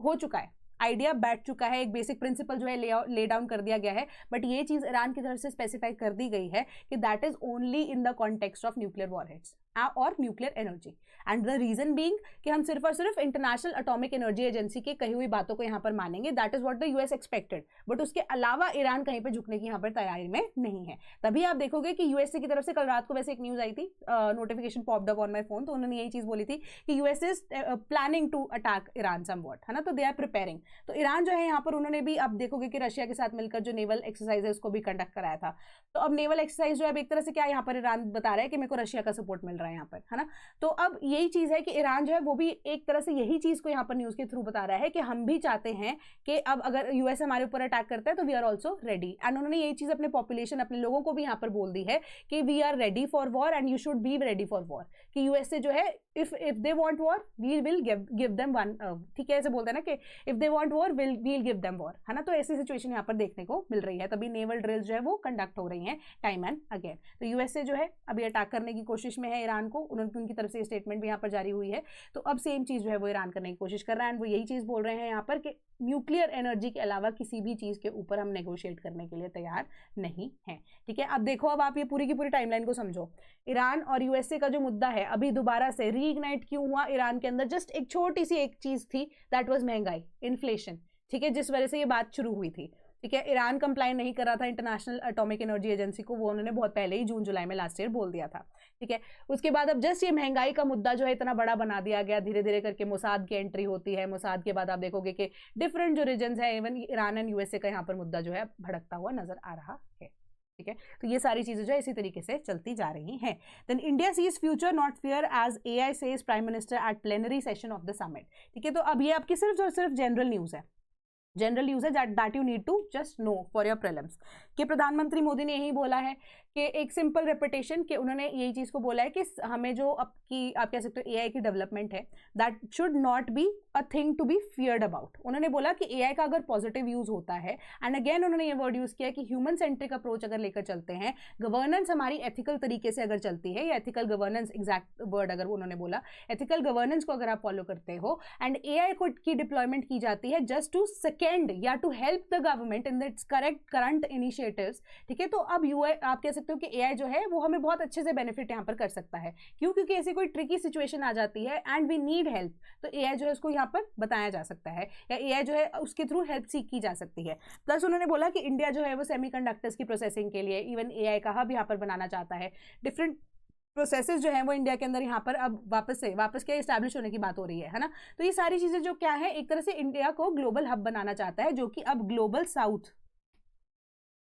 A: हो चुका है, आइडिया बैठ चुका है, एक बेसिक प्रिंसिपल जो है ले डाउन कर दिया गया है, बट ये चीज ईरान की तरफ से स्पेसिफाई कर दी गई है कि that is only in the context of nuclear warheads. और nuclear energy. And the reason being कि हम सिर्फ और सिर्फ इंटरनेशनल एटॉमिक एनर्जी एजेंसी की कही हुई बातों को यहाँ पर मानेंगे, that is what the US expected, but उसके अलावा ईरान कहीं पर झुकने की यहाँ पर तैयारी में नहीं है। तभी आप देखोगे कि यूएसए की तरफ से कल रात को वैसे एक न्यूज आई थी, notification popped up on my phone, तो उन्होंने यही चीज बोली थी कि US is planning to attack Iran somewhat, है ना, तो दे आर प्रिपेयरिंग। तो ईरान जो है यहाँ पर उन्होंने भी, आप देखोगे कि रशिया के साथ मिलकर जो नेवल एक्सरसाइज है उसको भी कंडक्ट कराया था। तो अब नेवल एक्सरसाइज जो है एक तरह से क्या यहाँ पर ईरान बता रहा है कि मेरे को रशिया का सपोर्ट मिल रहा है यहाँ पर, है ना। तो अब यही चीज है कि ईरान जो है वो भी एक तरह से यही चीज को यहाँ पर न्यूज के थ्रू बता रहा है कि हम भी चाहते हैं कि अब अगर यूएस हमारे ऊपर अटैक करता है तो we are also ready. And उन्होंने यही चीज अपने पॉपुलेशन, अपने लोगों को भी यहाँ पर बोल दी है कि we are ready for war and you should be ready for war, कि यूएसए जो है if they want war we will give them one, ठीक है, ऐसे बोलते हैं ना कि if they want war we'll give them war, है ना। तो ऐसी सिचुएशन यहाँ पर देखने को मिल रही है, तभी नेवल ड्रिल्स जो है वो कंडक्ट हो रही हैं टाइम एंड अगेन। तो यूएसए जो है अभी अटैक करने की कोशिश में है ईरान को, उनकी तरफ से स्टेटमेंट भी यहाँ पर जारी हुई है। तो अब सेम चीज जो है वो ईरान करने की कोशिश कर रहा है, एंड वो यही चीज बोल रहे हैं यहाँ पर कि न्यूक्लियर एनर्जी के अलावा किसी भी चीज के ऊपर हम नेगोशिएट करने के लिए तैयार नहीं है, ठीक है। अब देखो, अब आप ये पूरी की पूरी टाइमलाइन को समझो। ईरान और यूएसए का जो मुद्दा है अभी दोबारा से रीइग्नाइट क्यों हुआ ईरान के अंदर, जस्ट एक छोटी सी एक चीज थी, दैट वाज महंगाई, इन्फ्लेशन, ठीक है, जिस वजह से ये बात शुरू हुई थी, ठीक है। ईरान कंप्लाई नहीं कर रहा था इंटरनेशनल एटॉमिक एनर्जी एजेंसी को, वो उन्होंने बहुत पहले ही जून जुलाई में लास्ट ईयर बोल दिया था, ठीक है। उसके बाद अब जस्ट ये महंगाई का मुद्दा जो है इतना बड़ा बना दिया गया, धीरे धीरे करके मोसाद की एंट्री होती है, मोसाद के बाद आप देखोगे कि डिफरेंट जो रीजन्स है, इवन ईरान एंड यूएसए का यहाँ पर मुद्दा जो है भड़कता हुआ नजर आ रहा है, ठीक है। तो ये सारी चीजें जो है इसी तरीके से चलती जा रही हैं। Then India sees future not fear as AI says prime minister at plenary session of the summit, ठीक है। तो अब ये आपकी सिर्फ और सिर्फ जनरल न्यूज है, जनरल यूज है that you need to just know for your prelims, कि प्रधानमंत्री मोदी ने यही बोला है कि एक सिंपल रेपिटेशन, कि उन्होंने यही चीज को बोला है कि हमें जो आपकी, आप कह सकते हो एआई की डेवलपमेंट है, that should not be a thing to be feared about. उन्होंने बोला कि एआई का अगर पॉजिटिव यूज होता है, एंड अगेन उन्होंने ये वर्ड यूज किया कि ह्यूमन सेंट्रिक अप्रोच अगर लेकर चलते हैं, गवर्नेंस हमारी एथिकल तरीके से अगर चलती है, या एथिकल गवर्नेंस एग्जैक्ट वर्ड अगर उन्होंने बोला, एथिकल गवर्नेंस को अगर आप फॉलो करते हो, एंड एआई की डिप्लॉयमेंट की जाती है just to second or to help the government in its current initiatives, ठीक है। तो अब आप कह सकते हो कि एआई जो है वो हमें बहुत अच्छे से बेनिफिट यहाँ पर कर सकता है, क्यों, क्योंकि ऐसी कोई ट्रिकी सिचुएशन आ जाती है एंड वी नीड हेल्प, तो एआई जो है उसको यहाँ पर बताया जा सकता है, या एआई जो है उसके थ्रू हेल्प सीख की जा सकती है। प्लस उन्होंने बोला कि इंडिया जो है वो सेमीकंडक्टर्स की प्रोसेसिंग के लिए इवन एआई का हब यहाँ पर बनाना चाहता है, डिफरेंट प्रोसेसेस जो है वो इंडिया के अंदर यहाँ पर अब वापस क्या इस्टेब्लिश होने की बात हो रही है ना। तो ये सारी चीजें जो क्या है, एक तरह से इंडिया को ग्लोबल हब बनाना चाहता है, जो कि अब ग्लोबल साउथ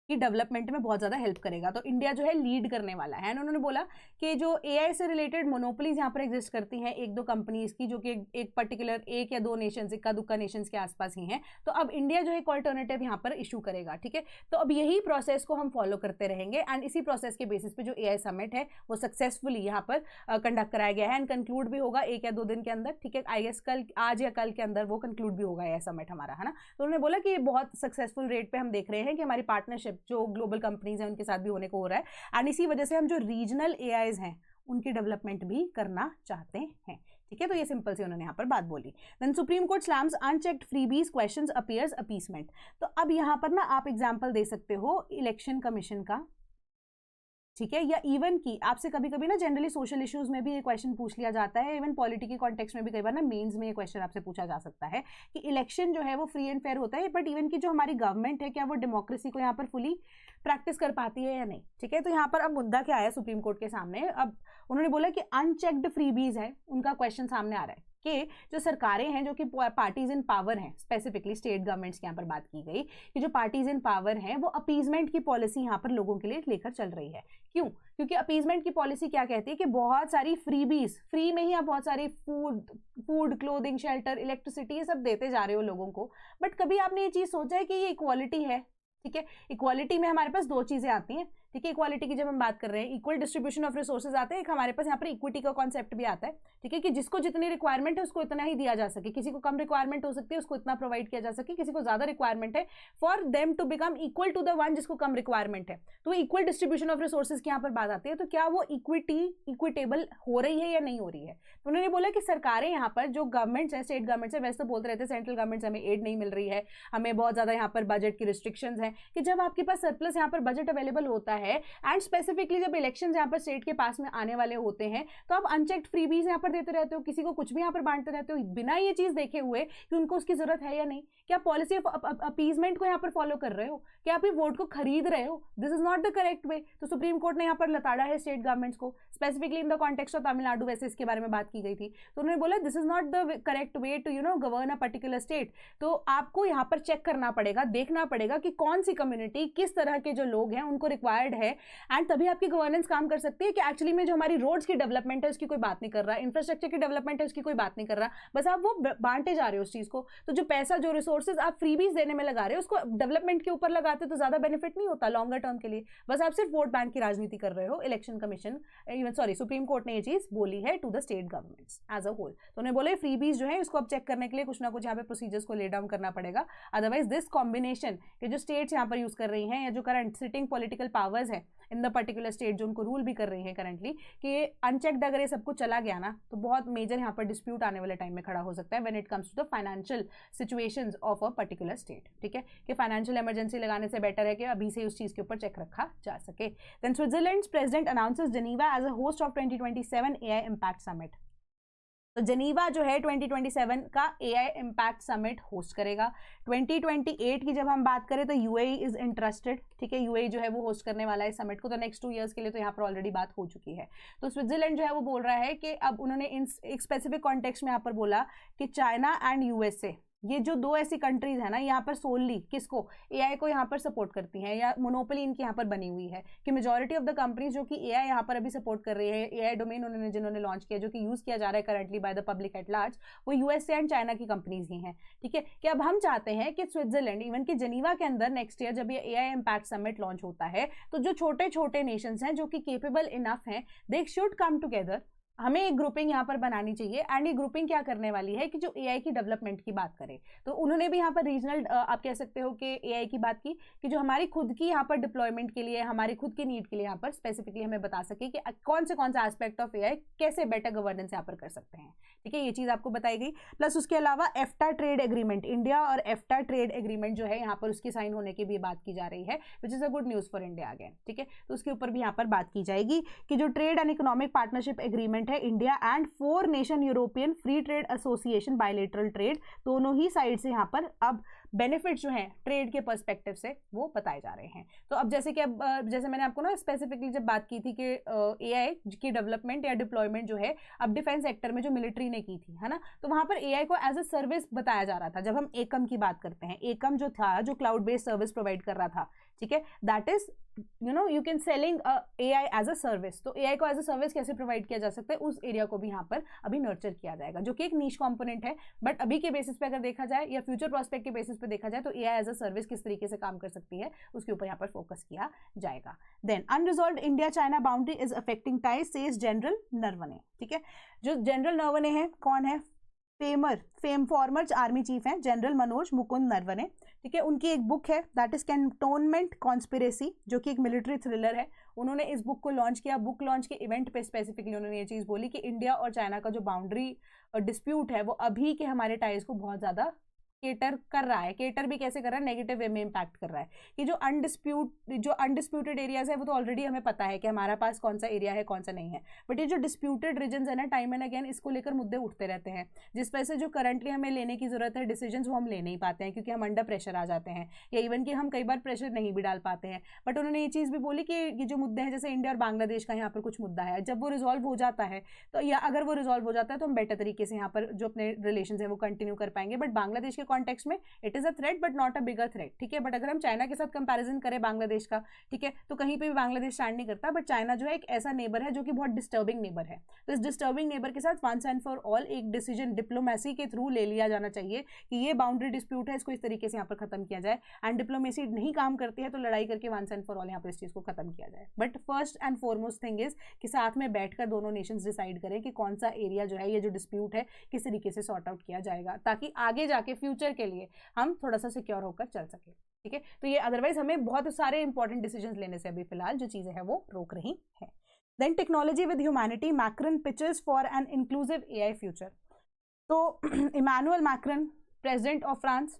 A: की डेवलपमेंट में बहुत ज्यादा हेल्प करेगा। तो इंडिया जो है लीड करने वाला है। उन्होंने बोला कि जो एआई से रिलेटेड मोनोपोलीज यहाँ पर एग्जिस्ट करती हैं एक दो कंपनीज की, जो कि एक पर्टिकुलर एक या दो नेशंस, इक्का दुक्का नेशंस के आसपास ही हैं, तो अब इंडिया जो है एक ऑल्टरनेटिव यहाँ पर इशू करेगा, ठीक है। तो अब यही प्रोसेस को हम फॉलो करते रहेंगे, एंड इसी प्रोसेस के बेसिस पे जो एआई समिट है वो सक्सेसफुली यहाँ पर कंडक्ट कराया गया है, एंड कंक्लूड भी होगा एक या दो दिन के अंदर, ठीक है। आई गेस कल, आज या कल के अंदर वो कंक्लूड भी होगा एआई समिट हमारा, है ना। तो उन्होंने बोला कि बहुत सक्सेसफुल रेट पे हम देख रहे हैं कि हमारी पार्टनरशिप जो ग्लोबल कंपनीज हैं उनके साथ भी होने को हो रहा है, एंड इसी वजह से हम जो रीजनल एआईज हैं उनकी डेवलपमेंट भी करना चाहते हैं, ठीक है। तो ये सिंपल सी उन्होंने यहाँ पर बात बोली। Then supreme court slams unchecked freebies questions appears appeasement. तो अब यहाँ पर ना आप एग्जांपल दे सकते हो इलेक्शन कमीशन का, ठीक है, या इवन की आपसे कभी कभी ना जनरली सोशल इश्यूज में भी ये क्वेश्चन पूछ लिया जाता है, इवन पॉलिटी के कॉन्टेक्स्ट में भी कई बार ना मेंस में ये क्वेश्चन आपसे पूछा जा सकता है कि इलेक्शन जो है वो फ्री एंड फेयर होता है, बट इवन की जो हमारी गवर्नमेंट है क्या वो डेमोक्रेसी को यहाँ पर फुली प्रैक्टिस कर पाती है या नहीं, ठीक है। तो यहाँ पर अब मुद्दा क्या आया सुप्रीम कोर्ट के सामने, अब उन्होंने बोला कि अनचेक्ड फ्रीबीज है, उनका क्वेश्चन सामने आ रहा है कि जो सरकारें हैं जो कि पार्टीज इन पावर हैं, स्पेसिफिकली स्टेट गवर्नमेंट्स की यहाँ पर बात की गई कि जो पार्टीज इन पावर हैं वो अपीजमेंट की पॉलिसी यहाँ पर लोगों के लिए लेकर चल रही है। क्यों? क्योंकि अपीजमेंट की पॉलिसी क्या कहती है कि बहुत सारी फ्रीबीज, फ्री में ही आप बहुत सारी फूड क्लोथिंग शेल्टर इलेक्ट्रिसिटी ये सब देते जा रहे हो लोगों को, बट कभी आपने ये चीज सोचा है कि ये इक्वालिटी है, ठीक है। इक्वालिटी में हमारे पास दो चीजें आती हैं, ठीक है। इक्वालिटी की जब हम बात कर रहे हैं, इक्वल डिस्ट्रीब्यूशन ऑफ रिसोर्सेज आते हैं, एक हमारे पास यहाँ पर इक्विटी का कॉन्सेप्ट भी आता है, ठीक है, कि जिसको जितनी रिक्वायरमेंट है उसको इतना ही दिया जा सके, किसी को कम रिक्वायरमेंट हो सकती है उसको इतना प्रोवाइड किया जा सके, किसी को ज्यादा रिक्वायरमेंट है for them to become equal to the one जिसको कम रिक्वायरमेंट है। तो इक्वल डिस्ट्रीब्यूशन ऑफ रिसोर्सेज की यहाँ पर बात आती है, तो क्या वो इक्विटेबल हो रही है या नहीं हो रही है। तो उन्होंने बोला कि सरकारें यहाँ पर जो गवर्नमेंट्स है, स्टेट गवर्नमेंट्स है, वैसे तो बोलते रहते हैं सेंट्रल गवर्नमेंट से हमें एड नहीं मिल रही है, हमें बहुत ज्यादा यहाँ पर बजट की रिस्ट्रिक्शंस हैं, कि जब आपके पास सरप्लस यहाँ पर बजट अवेलेबल होता है। एंड स्पेसिफिकली जब इलेक्शन यहाँ पर स्टेट के पास में आने वाले होते हैं तो आप अनचेक्ड फ्रीबीज यहाँ पर देते रहते हो, किसी को कुछ भी यहाँ पर बांटते रहते हो बिना ये चीज देखे हुए कि उनको उसकी जरूरत है या नहीं। क्या पॉलिसी ऑफ अपीजमेंट को यहाँ पर फॉलो कर रहे हो, क्या आप ये वोट को खरीद रहे हो? This is not the correct वे। तो सुप्रीम कोर्ट ने यहाँ पर लताड़ा है स्टेट गवर्नमेंट्स को, specifically in the context of Tamil Nadu, वैसे इसके बारे में बात की गई थी। तो उन्होंने बोला this is not the correct way to govern a particular state. तो आपको यहाँ पर चेक करना पड़ेगा, देखना पड़ेगा कि कौन सी कम्युनिटी, किस तरह के जो लोग हैं उनको रिक्वायर्ड है, एंड तभी आपकी गवर्नेंस काम कर सकती है कि एक्चुअली में जो हमारी रोड्स की डेवलपमेंट है उसकी कोई बात नहीं कर रहा, इंफ्रास्ट्रक्चर की डेवलपमेंट है उसकी कोई बात नहीं कर रहा, बस आप वो बांटे जा रहे हो उस चीज को। तो जो पैसा, जो रिसोर्सेज आप फ्रीबीज देने में लगा रहे हो उसको डेवलपमेंट के ऊपर लगाते तो ज्यादा बेनिफिट नहीं होता लॉन्गर टर्म के लिए, बस आप सिर्फ वोट बैंक की राजनीति कर रहे हो। Election commission, sorry supreme court ने ये चीज बोली है to the state governments as a whole. तो उन्हें बोले फ्रीबीज जो है इसको अब चेक करने के लिए कुछ ना कुछ यहाँ पे प्रोसीजर्स को ले डाउन करना पड़ेगा, अदरवाइज दिस कॉम्बिनेशन के जो स्टेट्स यहाँ पर यूज कर रही हैं या जो करंट सिटिंग पॉलिटिकल पावर्स है इन द पर्टिकुलर स्टेट जो उनको रूल भी कर रही है करंटली, कि अनचेक्ड अगर ये सब कुछ चला गया ना तो बहुत मेजर यहाँ पर डिस्प्यूट आने वाले टाइम में खड़ा हो सकता है when it comes to the financial situations of a particular state. ठीक है, कि फाइनेंशियल इमरजेंसी लगाने से बेटर है कि अभी से उस चीज के ऊपर चेक रखा जा सके। Then Switzerland's president announces Geneva as a host of 2027 AI impact summit. तो जेनीवा जो है 2027 का एआई इम्पैक्ट समिट होस्ट करेगा। 2028 की जब हम बात करें तो यूएई इज इंटरेस्टेड, ठीक है, यूएई जो है वो होस्ट करने वाला है समिट को, तो नेक्स्ट 2 इयर्स के लिए तो यहाँ पर ऑलरेडी बात हो चुकी है। तो स्विट्जरलैंड जो है वो बोल रहा है कि अब उन्होंने इन एक स्पेसिफिक कॉन्टेक्स्ट में यहाँ पर बोला कि चाइना एंड यूएसए, ये जो 2 ऐसी कंट्रीज है ना यहाँ पर सोलली किसको, एआई को यहाँ पर सपोर्ट करती हैं, या मोनोपोली इनकी यहाँ पर बनी हुई है कि मेजॉरिटी ऑफ द कंपनीज जो कि एआई यहाँ पर अभी सपोर्ट कर रही है, एआई डोमेन उन्होंने जिन्होंने लॉन्च किया जो कि यूज किया जा रहा है currently by the public at large, वो यूएसए एंड चाइना की कंपनीज ही हैं। ठीक है, कि अब हम चाहते हैं कि स्विट्जरलैंड, इवन कि जेनीवा के अंदर नेक्स्ट ईयर जब ये एआई इम्पैक्ट समिट लॉन्च होता है तो जो छोटे छोटे नेशंस हैं जो कि केपेबल इनफ हैं, दे शुड कम टुगेदर। हमें एक ग्रुपिंग यहाँ पर बनानी चाहिए, एंड ये ग्रुपिंग क्या करने वाली है कि जो एआई की डेवलपमेंट की बात करे। तो उन्होंने भी यहाँ पर रीजनल आप कह सकते हो कि एआई की बात की कि जो हमारी खुद की यहाँ पर डिप्लॉयमेंट के लिए, हमारी खुद की नीड के लिए यहाँ पर स्पेसिफिकली हमें बता सके कि कौन सा एस्पेक्ट ऑफ एआई कैसे बेटर गवर्नेंस यहाँ पर कर सकते हैं। ठीक है, ये चीज़ आपको बताई गई। प्लस उसके अलावा एफ्टा ट्रेड एग्रीमेंट, इंडिया और एफ्टा ट्रेड एग्रीमेंट जो है यहाँ पर उसकी साइन होने की भी बात की जा रही है, which is a good news for India again. ठीक है, तो उसके ऊपर भी यहाँ पर बात की जाएगी कि जो trade and economic partnership agreement है India and 4 nation European free trade association bilateral trade, दोनों ही साइड से यहाँ पर अब बेनिफिट जो है ट्रेड के पर्सपेक्टिव से वो बताए जा रहे हैं। तो अब जैसे कि अब जैसे मैंने आपको ना स्पेसिफिकली जब बात की थी कि एआई की डेवलपमेंट या डिप्लॉयमेंट जो है अब डिफेंस सेक्टर में जो मिलिट्री ने की थी, है ना, तो वहां पर एआई को एज अ सर्विस बताया जा रहा था। जब हम एकम की बात करते हैं, एकम जो था जो क्लाउड बेस्ड सर्विस प्रोवाइड कर रहा था, ठीक है, that is you can selling AI as a service. तो एआई को एज अ सर्विस कैसे प्रोवाइड किया जा सकता है, उस एरिया को भी यहाँ पर अभी नर्चर किया जाएगा, जो कि एक नीश कंपोनेंट है। बट अभी के बेसिस पे अगर देखा जाए या फ्यूचर प्रोस्पेक्ट के बेसिस पे देखा जाए तो एआई एज अ सर्विस किस तरीके से काम कर सकती है उसके ऊपर यहाँ पर फोकस किया जाएगा। Then unresolved India China boundary is affecting ties says general Naravane. ठीक है, जो जनरल नरवणे है कौन है, फॉर्मर आर्मी चीफ हैं जनरल मनोज मुकुंद नरवणे। ठीक है, उनकी एक बुक है दैट इज कैंटोनमेंट कॉन्स्पिरेसी, जो कि एक मिलिट्री थ्रिलर है। उन्होंने इस बुक को लॉन्च किया। बुक लॉन्च के इवेंट पे स्पेसिफिकली उन्होंने ये चीज़ बोली कि इंडिया और चाइना का जो बाउंड्री डिस्प्यूट है वो अभी के हमारे टाइज को बहुत ज़्यादा केटर कर रहा है। केटर भी कैसे कर रहा है, नेगेटिव वे में इम्पैक्ट कर रहा है कि जो अनडिस्प्यूटेड एरियाज है वो तो ऑलरेडी हमें पता है कि हमारा पास कौन सा एरिया है कौन सा नहीं है, बट ये जो डिस्प्यूटेड रीजन है ना, टाइम एंड अगेन इसको लेकर मुद्दे उठते रहते हैं, जिस वजह से जो करंटली हमें लेने की जरूरत है डिसीजन वो हम ले नहीं पाते हैं क्योंकि हम अंडर प्रेशर आ जाते हैं, या इवन कि हम कई बार प्रेशर नहीं भी डाल पाते हैं। बट उन्होंने ये चीज़ भी बोली कि ये जो मुद्दे हैं जैसे इंडिया और बांग्लादेश का यहाँ पर कुछ मुद्दा है, जब वो रिजॉल्व हो जाता है तो या अगर वो रिजॉल्व हो जाता है तो हम बेटर तरीके से यहाँ पर जो अपने रिलेशन है वो कंटिन्यू कर पाएंगे। बट बांग्लादेश के कॉन्टेक्स्ट में it is a threat but not a bigger threat. ठीक है, बट अगर हम चाइना के साथ कंपैरिजन करें बांग्लादेश का, ठीक है, तो कहीं पे भी बांग्लादेश स्टैंड नहीं करता, बट चाइना जो है एक ऐसा नेबर है जो कि बहुत डिस्टर्बिंग नेबर है। तो इस डिस्टर्बिंग नेबर के साथ वंस एंड फॉर ऑल एक डिसीजन डिप्लोमेसी के थ्रू ले लिया जाना चाहिए कि ये बाउंड्री डिस्प्यूट है, इसको इस तरीके से यहाँ पर खत्म किया जाए। एंड डिप्लोमेसी नहीं काम करती है तो लड़ाई करके वंस एंड फॉर ऑल यहाँ पर इस चीज को खत्म किया जाए। But first and foremost thing is कि साथ में बैठकर दोनों नेशंस डिसाइड करें कि कौन सा एरिया जो है ये जो डिस्प्यूट है किस तरीके से सॉर्ट आउट किया जाएगा, ताकि आगे जाके फ्यूचर के लिए हम थोड़ा सा सिक्योर होकर चल सके। ठीक है, तो ये अदरवाइज हमें बहुत सारे इंपॉर्टेंट डिसीजंस लेने से अभी फिलहाल जो चीजें हैं वो रोक रही है। Then technology with humanity, Macron pitches for an inclusive AI future. तो Emmanuel Macron president of France,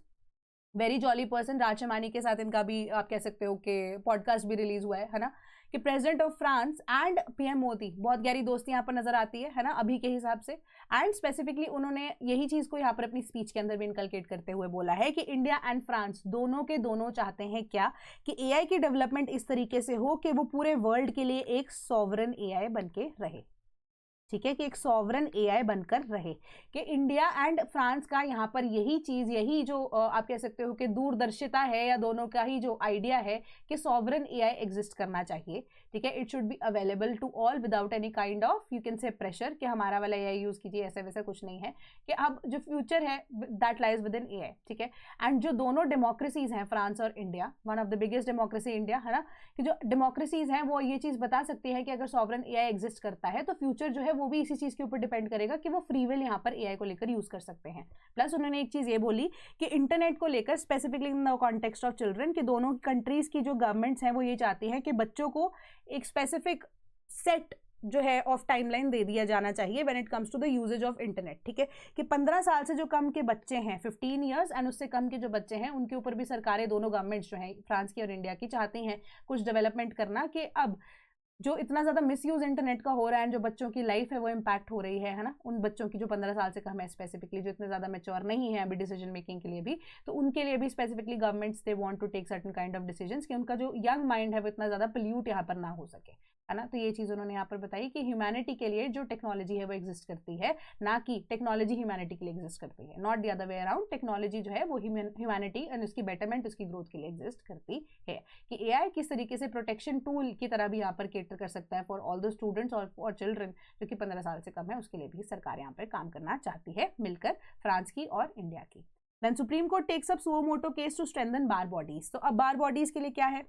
A: very jolly person, Raj Shamani के साथ इनका भी आप कह सकते हो कि पॉडकास्ट भी रिलीज हुआ है ना, कि president of France and PM Modi, बहुत गहरी दोस्ती यहाँ पर नजर आती है ना, अभी के हिसाब से। एंड स्पेसिफिकली उन्होंने यही चीज को यहाँ पर अपनी स्पीच के अंदर भी इनकलकेट करते हुए बोला है कि इंडिया एंड फ्रांस दोनों के दोनों चाहते हैं क्या, कि एआई की डेवलपमेंट इस तरीके से हो कि वो पूरे वर्ल्ड के लिए एक सॉवरन एआई बन के रहे, ठीक है, कि एक सॉवरन एआई बनकर रहे, कि इंडिया एंड फ्रांस का यहाँ पर यही चीज, यही जो आप कह सकते हो कि दूरदर्शिता है, या दोनों का ही जो आइडिया है कि सॉवरन एआई एग्जिस्ट करना चाहिए, ठीक है। It should be available to all without any kind of you can say pressure, कि हमारा वाला एआई यूज कीजिए, ऐसा वैसा कुछ नहीं है, कि अब जो फ्यूचर है that lies with in AI, ठीक है। एंड जो दोनों डेमोक्रेसीज हैं, फ्रांस और India, one of the biggest democracy India, है ना, कि जो डेमोक्रेसीज हैं वो ये चीज बता सकती है कि अगर सॉवरन एआई एग्जिस्ट करता है तो फ्यूचर जो है वो भी इसी चीज के ऊपर डिपेंड करेगा कि वो फ्री विल यहाँ पर एआई को लेकर यूज कर सकते हैं। प्लस उन्होंने एक चीज ये बोली कि इंटरनेट को लेकर specifically in the context of children, कि दोनों कंट्रीज की जो गवर्नमेंट्स हैं वो ये चाहती हैं कि बच्चों को एक स्पेसिफिक सेट जो है ऑफ टाइमलाइन दे दिया जाना चाहिए when it comes to the usages of internet, ठीक है, कि 15 साल से जो कम के बच्चे हैं, 15 ईयर्स एंड उससे कम के जो बच्चे हैं, उनके ऊपर भी सरकारें, दोनों गवर्नमेंट्स जो हैं फ्रांस की और इंडिया की, चाहती हैं कुछ डेवलपमेंट करना, कि अब जो इतना ज्यादा मिसयूज इंटरनेट का हो रहा है, जो बच्चों की लाइफ है वो इम्पैक्ट हो रही है ना, उन बच्चों की जो 15 साल से कम है स्पेसिफिकली, जो इतने ज्यादा मैच्योर नहीं है अभी डिसीजन मेकिंग के लिए भी, तो उनके लिए भी specifically governments they want to take certain kind of decisions, कि उनका जो यंग माइंड है वो इतना ज्यादा पोल्यूट यहाँ पर ना हो सके, है ना। तो ये चीज उन्होंने यहाँ पर बताई कि ह्यूमैनिटी के लिए जो टेक्नोलॉजी है वो एग्जिस्ट करती है, ना कि टेक्नोलॉजी ह्यूमैनिटी के लिए एग्जिस्ट करती है, not the other way around. Technology जो है वो ह्यूमैनिटी एंड उसकी बेटरमेंट, उसकी ग्रोथ के लिए एग्जिस्ट करती है, कि एआई किस तरीके से प्रोटेक्शन टूल की तरह भी यहाँ पर केटर कर सकता है फॉर ऑल द स्टूडेंट्स और चिल्ड्रन जो कि 15 साल से कम है, उसके लिए भी सरकार यहाँ पर काम करना चाहती है मिलकर, फ्रांस की और इंडिया की। Then supreme court takes up suo motu case to strengthen bar bodies. तो अब बार बॉडीज के लिए क्या है,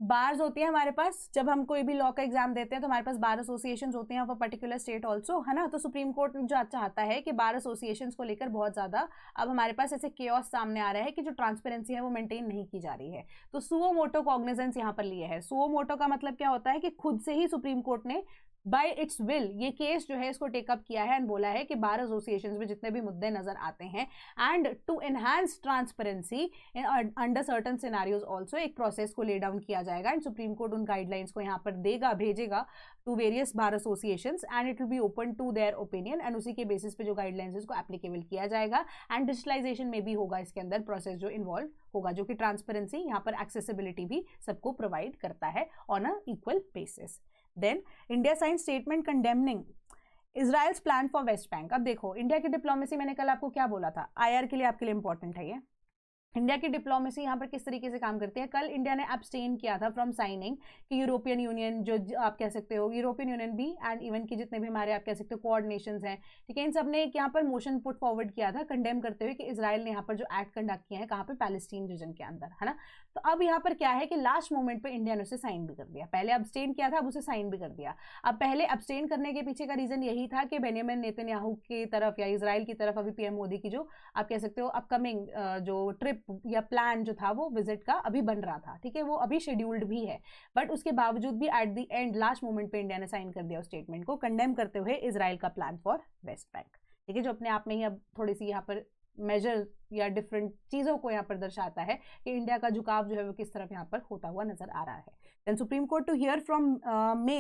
A: बार्स होती है हमारे पास, जब हम कोई भी लॉ का एग्जाम देते हैं तो हमारे पास बार एसोसिएशंस होती हैं of a particular state also, है ना। तो सुप्रीम कोर्ट जो चाहता है कि बार एसोसिएशंस को लेकर बहुत ज्यादा अब हमारे पास ऐसे केओस सामने आ रहा है कि जो ट्रांसपेरेंसी है वो मेंटेन नहीं की जा रही है, तो सुओ मोटो कॉग्निजेंस यहाँ पर लिए है। सुओ मोटो का मतलब क्या होता है कि खुद से ही सुप्रीम कोर्ट ने बाय इट्स विल ये केस जो है इसको टेकअप किया है एंड बोला है कि बार एसोसिएशंस में जितने भी मुद्दे नजर आते हैं and to enhance transparency under certain scenarios also एक प्रोसेस को ले डाउन किया जाएगा एंड सुप्रीम कोर्ट उन गाइडलाइंस को यहाँ पर देगा, भेजेगा to various bar associations and it will be open to their opinion and उसी के बेसिस पे जो गाइडलाइंस है उसको एप्लीकेबल किया जाएगा एंड डिजिटलाइजेशन में भी होगा इसके अंदर प्रोसेस जो इन्वॉल्व होगा, जो कि ट्रांसपेरेंसी यहाँ पर एक्सेसिबिलिटी भी सबको प्रोवाइड करता है on a equal basis. Then India sign statement condemning Israel's plan for West Bank. अब देखो इंडिया की डिप्लोमेसी, मैंने कल आपको क्या बोला था, आईआर के लिए आपके लिए इंपॉर्टेंट है ये, इंडिया की डिप्लोमेसी यहाँ पर किस तरीके से काम करती है। कल इंडिया ने एब्सटेन किया था फ्रॉम साइनिंग कि यूरोपियन यूनियन जो आप कह सकते हो, यूरोपियन यूनियन भी एंड इवन की जितने भी हमारे आप कह सकते हो कोऑर्डिनेशंस हैं, ठीक है, इन सब ने एक यहाँ पर मोशन पुट फॉरवर्ड किया था कंडेम करते हुए कि इजराइल ने यहाँ पर जो एक्ट कंडक्ट किया है कहाँ पे, पैलेस्टीन रीजन के अंदर, है ना। तो अब यहाँ पर क्या है कि लास्ट मोमेंट पे इंडिया ने उसे साइन भी कर दिया, पहले अब्सटेन किया था अब उसे साइन भी कर दिया। अब पहले अब्सटेन करने के पीछे का रीजन यही था कि बेंजामिन नेतन्याहू की तरफ या इजराइल की तरफ अभी पीएम मोदी की जो आप कह सकते हो अपकमिंग जो ट्रिप या प्लान जो था वो विजिट का अभी बन रहा था, ठीक है, वो अभी शेड्यूल्ड भी है, बट उसके बावजूद भी at the end last moment पे इंडिया ने साइन कर दिया उस स्टेटमेंट को कंडेम करते हुए इजराइल का प्लान फॉर वेस्ट बैंक, ठीक है, जो अपने आप में ही अब थोड़ी सी यहाँ पर मेजर या डिफरेंट चीजों को यहाँ पर दर्शाता है कि इंडिया का झुकाव जो है वो किस तरफ यहाँ पर होता हुआ नजर आ रहा है। Then supreme court to hear from May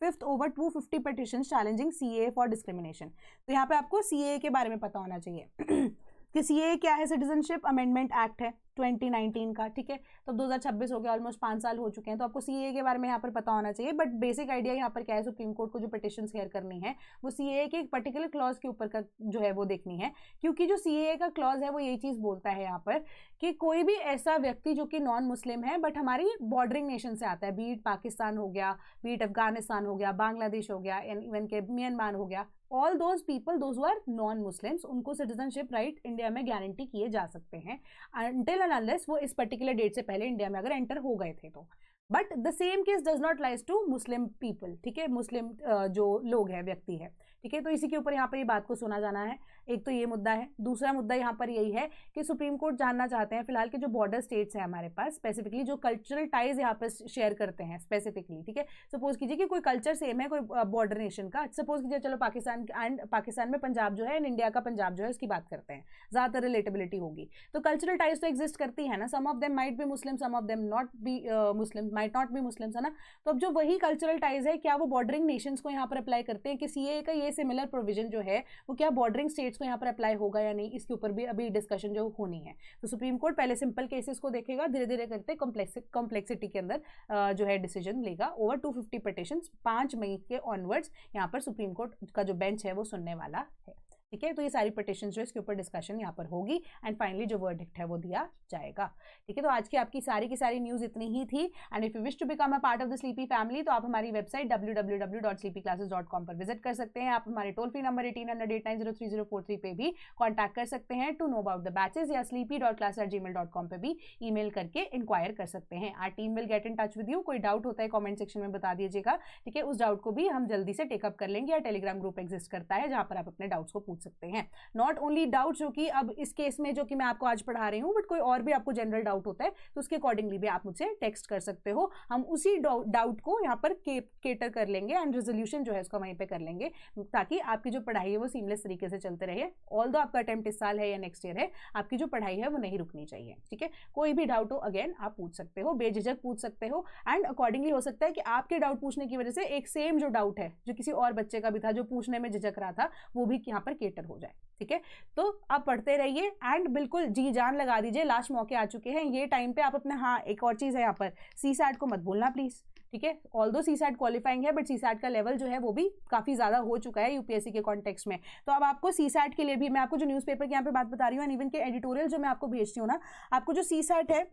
A: 5th over 250 petition challenging CAA for discrimination. तो यहाँ पे आपको सीएए के बारे में पता होना चाहिए कि सीएए क्या है, सिटीजनशिप अमेंडमेंट एक्ट है 2019 का, ठीक है, तो 2026 हो गया, ऑलमोस्ट 5 साल हो चुके हैं, तो आपको सीएए के बारे में यहाँ पर पता होना चाहिए। बट बेसिक आइडिया यहाँ पर क्या है, सुप्रीम कोर्ट को जो पिटिशन हेयर करनी है वो सीएए के एक पर्टिकुलर क्लॉज के ऊपर का जो है वो देखनी है, क्योंकि जो सीएए का क्लॉज है वो यही चीज बोलता है यहाँ पर कि कोई भी ऐसा व्यक्ति जो कि नॉन मुस्लिम है बट हमारी बॉर्डरिंग नेशन से आता है, बीट पाकिस्तान हो गया, बीट अफगानिस्तान हो गया, बांग्लादेश हो गया, इवन के म्यांमार हो गया, all those people those who are non Muslims, उनको सिटीजनशिप राइट इंडिया में गारंटी किए जा सकते हैं अनटिल एंड अनलेस वो इस पर्टिकुलर डेट से पहले इंडिया में अगर एंटर हो गए थे। तो but the same case does not lies to Muslim people, ठीक है, मुस्लिम जो लोग हैं, व्यक्ति है, ठीक है। तो इसी के ऊपर यहाँ पर ये बात को सुना जाना है। एक तो ये मुद्दा है। दूसरा मुद्दा यहाँ पर यही है कि सुप्रीम कोर्ट जानना चाहते हैं फिलहाल के जो बॉर्डर स्टेट्स हैं हमारे पास, स्पेसिफिकली जो कल्चरल टाइज यहाँ पर शेयर करते हैं स्पेसिफिकली, ठीक है। सपोज कीजिए कि कोई कल्चर सेम है कोई बॉर्डर नेशन का, सपोज कीजिए चलो पाकिस्तान में पंजाब जो है एंड इंडिया का पंजाब जो है उसकी बात करते हैं, ज्यादातर रिलेटेबिलिटी होगी। तो कल्चरल टाइज तो एग्जिस्ट करती है ना, some of them might be Muslim, some of them not be Muslim, might not be Muslims, है ना। तो अब जो वही कल्चरल टाइज है, क्या वो बॉर्डरिंग नेशंस को यहाँ पर अप्लाई करते हैं कि सीए का ये सिमिलर प्रोविजन जो है वो क्या बॉर्डरिंग स्टेट्स को यहाँ पर अप्लाई होगा या नहीं, इसके ऊपर भी अभी डिस्कशन जो होनी है। तो सुप्रीम कोर्ट पहले सिंपल केसेस को देखेगा, धीरे धीरे करते कॉम्प्लेक्सिटी के अंदर जो है डिसीजन लेगा। ओवर 250 पिटिशंस 5 मई के ऑनवर्ड्स यहाँ पर सुप्रीम कोर्ट का जो बेंच है वो सुनने वाला है, ठीक है। तो ये सारी पिटिशंस जो इसके ऊपर डिस्कशन यहाँ पर होगी एंड फाइनली जो वर्डिक्ट है वो दिया जाएगा, ठीक है। तो आज की आपकी सारी की सारी न्यूज़ इतनी ही थी। And if you wish to become a part of the Sleepy family तो आप हमारी वेबसाइट www.sleepyclasses.com पर विजिट कर सकते हैं। आप हमारे टोल फ्री नंबर 1800-890-3043 पे भी कॉन्टैक्ट कर सकते हैं to know about the batches, या sleepy.class@gmail.com पे भी ईमेल करके इंक्वायर कर सकते हैं। Our team will get in touch with you. कोई डाउट होता है कॉमेंट सेक्शन में बता दीजिएगा, ठीक है। उस डाउट को भी हम जल्दी से टेकअप कर लेंगे, या टेलीग्राम ग्रुप एग्जिस्ट करता है जहां पर आप अपने डाउट्स को सकते हैं। नॉट ओनली डाउट जो कि अब इस केस में जो कि मैं आपको आज पढ़ा रही हूं, बट कोई और भी आपको जनरल डाउट होता है तो उसके अकॉर्डिंगली भी आप मुझसे टेक्स्ट कर सकते हो। हम उसी डाउट को यहाँ पर केटर कर लेंगे एंड रेजोल्यूशन जो है उसका वहीं पे कर लेंगे, ताकि आपकी जो पढ़ाई है वो सीमलेस तरीके से चलते रहे। ऑल्दो आपका अटेम्प्ट इस साल है या नेक्स्ट ईयर है, आपकी जो पढ़ाई है वो नहीं रुकनी चाहिए, ठीक है। कोई भी डाउट हो अगेन आप पूछ सकते हो, बेझिझक पूछ सकते हो एंड अकॉर्डिंगली हो सकता है कि आपके डाउट पूछने की वजह से एक सेम जो डाउट है जो किसी और बच्चे का भी था जो पूछने में झिझक रहा था वो भी यहाँ पर केटर हो जाए, ठीक है। तो आप पढ़ते रहिए एंड बिल्कुल जी जान लगा दीजिए, लास्ट मौके आ चुके हैं ये टाइम पे आप अपने, हाँ एक और चीज है यहाँ पर, सीसैट को मत भूलना प्लीज, ठीक है। ऑल्दो सीसैट क्वालिफाइंग है बट सीसैट का लेवल जो है वो भी काफी ज्यादा हो चुका है यूपीएससी के कॉन्टेक्स्ट में। तो अब आपको सीसैट के लिए भी मैं आपको जो न्यूज़पेपर की यहाँ पे बात बता रही हूँ एंड इवन के एडिटोरियल जो मैं आपको भेजती हूँ ना, आपको जो सीसैट है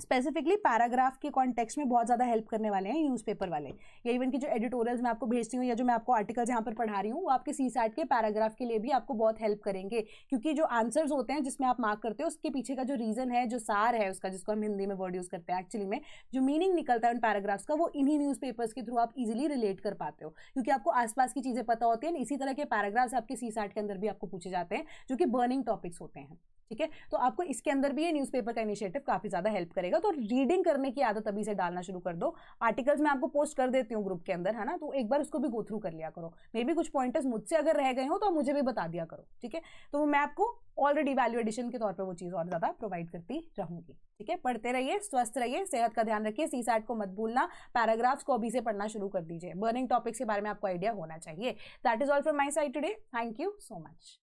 A: स्पेसिफिकली पैराग्राफ के कॉन्टेक्स्ट में बहुत ज़्यादा हेल्प करने वाले हैं न्यूज़पेपर वाले, या इवन की जो एडिटोरियल्स मैं आपको भेजती हूँ या जो मैं आपको आर्टिकल्स यहाँ पर पढ़ा रही हूँ वो आपके सीसैट के पैराग्राफ के लिए भी आपको बहुत हेल्प करेंगे, क्योंकि जो आंसर्स होते हैं जिसमें आप मार्क करते हो उसके पीछे का जो रीज़न है, जो सार है उसका, जिसको हम हिंदी में वर्ड यूज़ करते हैं, एक्चुअली में जो मीनिंग निकलता है उन पैराग्राफ्स का, वो इन्हीं न्यूज़पेपर्स के थ्रू आप इजिली रिलेट कर पाते हो, क्योंकि आपको आसपास की चीज़ें पता होती हैं। इसी तरह के पैराग्राफ्स आपके सीसैट के अंदर भी आपको पूछे जाते हैं जो कि बर्निंग टॉपिक्स होते हैं, ठीक है। तो आपको इसके अंदर भी ये न्यूज़पेपर का इनिशिएटिव काफी ज्यादा हेल्प करेगा। तो रीडिंग करने की आदत अभी से डालना शुरू कर दो। आर्टिकल्स मैं आपको पोस्ट कर देती हूँ ग्रुप के अंदर, है ना, तो एक बार उसको भी गो थ्रू कर लिया करो। मे भी कुछ पॉइंटर्स मुझसे अगर रह गए हो तो मुझे भी बता दिया करो, ठीक है। तो मैं आपको ऑलरेडी वैल्यू एडिशन के तौर पर वो चीज और ज्यादा प्रोवाइड करती रहूंगी, ठीक है। पढ़ते रहिए, स्वस्थ रहिए, सेहत का ध्यान रखिए, सीसैट को मत भूलना, पैराग्राफ्स को अभी से पढ़ना शुरू कर दीजिए, बर्निंग टॉपिक्स के बारे में आपको आइडिया होना चाहिए। That is all from my side today, thank you so much.